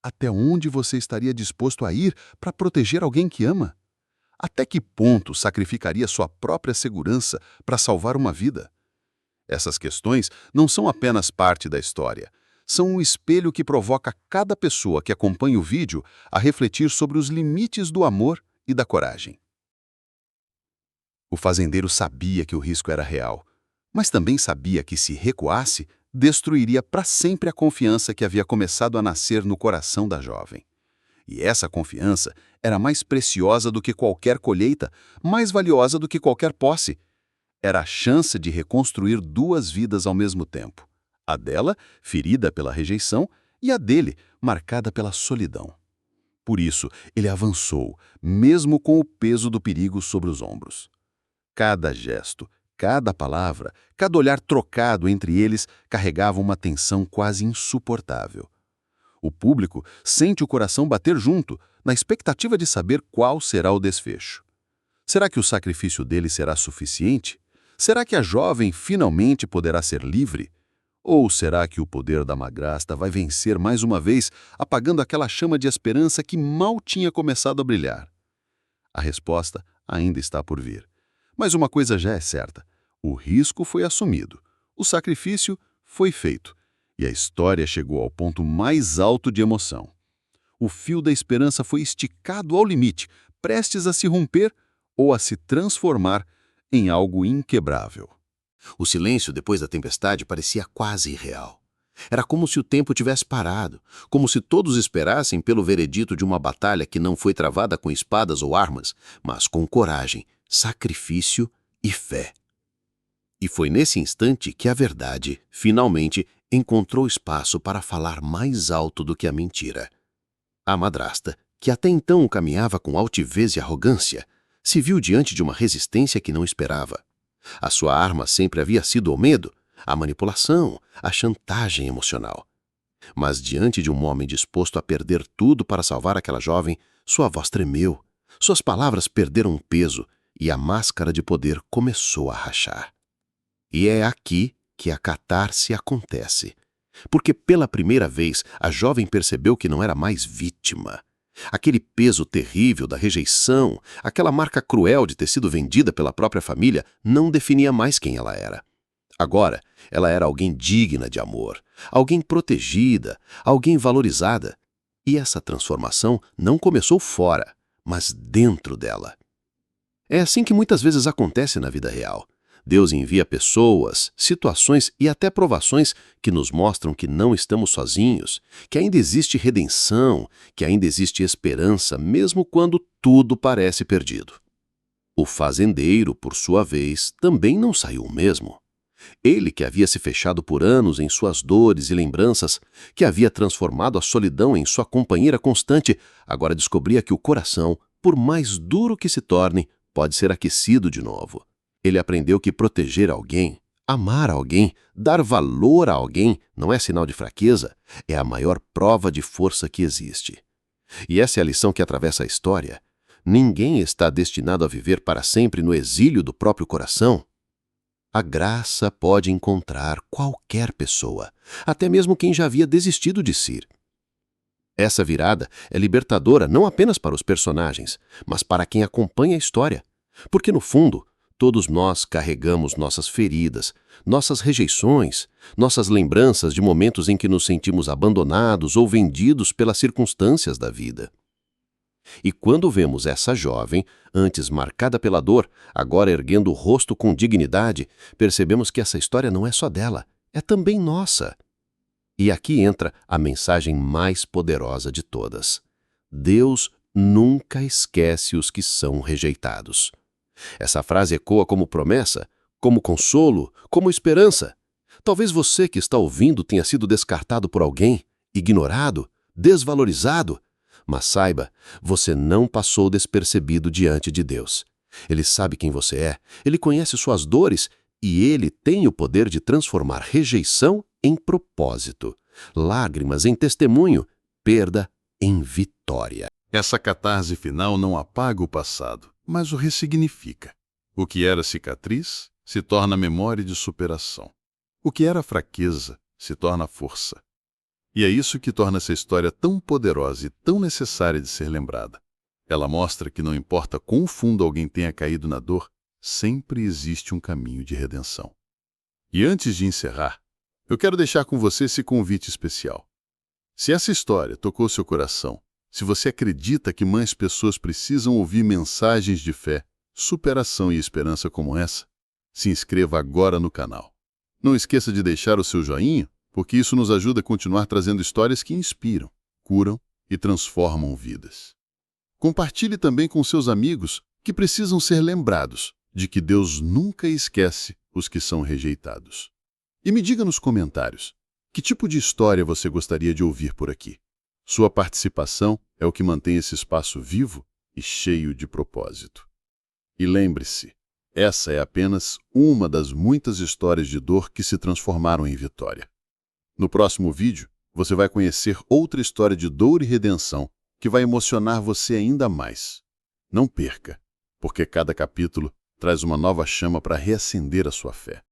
Até onde você estaria disposto a ir para proteger alguém que ama? Até que ponto sacrificaria sua própria segurança para salvar uma vida? Essas questões não são apenas parte da história. São um espelho que provoca cada pessoa que acompanha o vídeo a refletir sobre os limites do amor e da coragem. O fazendeiro sabia que o risco era real, mas também sabia que, se recuasse, destruiria para sempre a confiança que havia começado a nascer no coração da jovem. E essa confiança era mais preciosa do que qualquer colheita, mais valiosa do que qualquer posse. Era a chance de reconstruir duas vidas ao mesmo tempo. A dela, ferida pela rejeição, e a dele, marcada pela solidão. Por isso, ele avançou, mesmo com o peso do perigo sobre os ombros. Cada gesto, cada palavra, cada olhar trocado entre eles carregava uma tensão quase insuportável. O público sente o coração bater junto, na expectativa de saber qual será o desfecho. Será que o sacrifício dele será suficiente? Será que a jovem finalmente poderá ser livre? Ou será que o poder da madrasta vai vencer mais uma vez, apagando aquela chama de esperança que mal tinha começado a brilhar? A resposta ainda está por vir. Mas uma coisa já é certa: o risco foi assumido, o sacrifício foi feito, e a história chegou ao ponto mais alto de emoção. O fio da esperança foi esticado ao limite, prestes a se romper ou a se transformar em algo inquebrável. O silêncio depois da tempestade parecia quase irreal. Era como se o tempo tivesse parado, como se todos esperassem pelo veredito de uma batalha que não foi travada com espadas ou armas, mas com coragem, sacrifício e fé. E foi nesse instante que a verdade, finalmente, encontrou espaço para falar mais alto do que a mentira. A madrasta, que até então caminhava com altivez e arrogância, se viu diante de uma resistência que não esperava. A sua arma sempre havia sido o medo, a manipulação, a chantagem emocional. Mas diante de um homem disposto a perder tudo para salvar aquela jovem, sua voz tremeu, suas palavras perderam peso e a máscara de poder começou a rachar. E é aqui que a catarse acontece. Porque pela primeira vez a jovem percebeu que não era mais vítima. Aquele peso terrível da rejeição, aquela marca cruel de ter sido vendida pela própria família, não definia mais quem ela era. Agora, ela era alguém digna de amor, alguém protegida, alguém valorizada. E essa transformação não começou fora, mas dentro dela. É assim que muitas vezes acontece na vida real. Deus envia pessoas, situações e até provações que nos mostram que não estamos sozinhos, que ainda existe redenção, que ainda existe esperança, mesmo quando tudo parece perdido. O fazendeiro, por sua vez, também não saiu o mesmo. Ele, que havia se fechado por anos em suas dores e lembranças, que havia transformado a solidão em sua companheira constante, agora descobria que o coração, por mais duro que se torne, pode ser aquecido de novo. Ele aprendeu que proteger alguém, amar alguém, dar valor a alguém não é sinal de fraqueza, é a maior prova de força que existe. E essa é a lição que atravessa a história. Ninguém está destinado a viver para sempre no exílio do próprio coração. A graça pode encontrar qualquer pessoa, até mesmo quem já havia desistido de si. Essa virada é libertadora não apenas para os personagens, mas para quem acompanha a história. Porque, no fundo, todos nós carregamos nossas feridas, nossas rejeições, nossas lembranças de momentos em que nos sentimos abandonados ou vendidos pelas circunstâncias da vida. E quando vemos essa jovem, antes marcada pela dor, agora erguendo o rosto com dignidade, percebemos que essa história não é só dela, é também nossa. E aqui entra a mensagem mais poderosa de todas. Deus nunca esquece os que são rejeitados. Essa frase ecoa como promessa, como consolo, como esperança. Talvez você que está ouvindo tenha sido descartado por alguém, ignorado, desvalorizado. Mas saiba, você não passou despercebido diante de Deus. Ele sabe quem você é, Ele conhece suas dores e Ele tem o poder de transformar rejeição em propósito, lágrimas em testemunho, perda em vitória. Essa catarse final não apaga o passado, mas o ressignifica. O que era cicatriz se torna memória de superação. O que era fraqueza se torna força. E é isso que torna essa história tão poderosa e tão necessária de ser lembrada. Ela mostra que não importa quão fundo alguém tenha caído na dor, sempre existe um caminho de redenção. E antes de encerrar, eu quero deixar com você esse convite especial. Se essa história tocou seu coração, se você acredita que mais pessoas precisam ouvir mensagens de fé, superação e esperança como essa, se inscreva agora no canal. Não esqueça de deixar o seu joinha, porque isso nos ajuda a continuar trazendo histórias que inspiram, curam e transformam vidas. Compartilhe também com seus amigos que precisam ser lembrados de que Deus nunca esquece os que são rejeitados. E me diga nos comentários, que tipo de história você gostaria de ouvir por aqui? Sua participação é o que mantém esse espaço vivo e cheio de propósito. E lembre-se, essa é apenas uma das muitas histórias de dor que se transformaram em vitória. No próximo vídeo, você vai conhecer outra história de dor e redenção que vai emocionar você ainda mais. Não perca, porque cada capítulo traz uma nova chama para reacender a sua fé.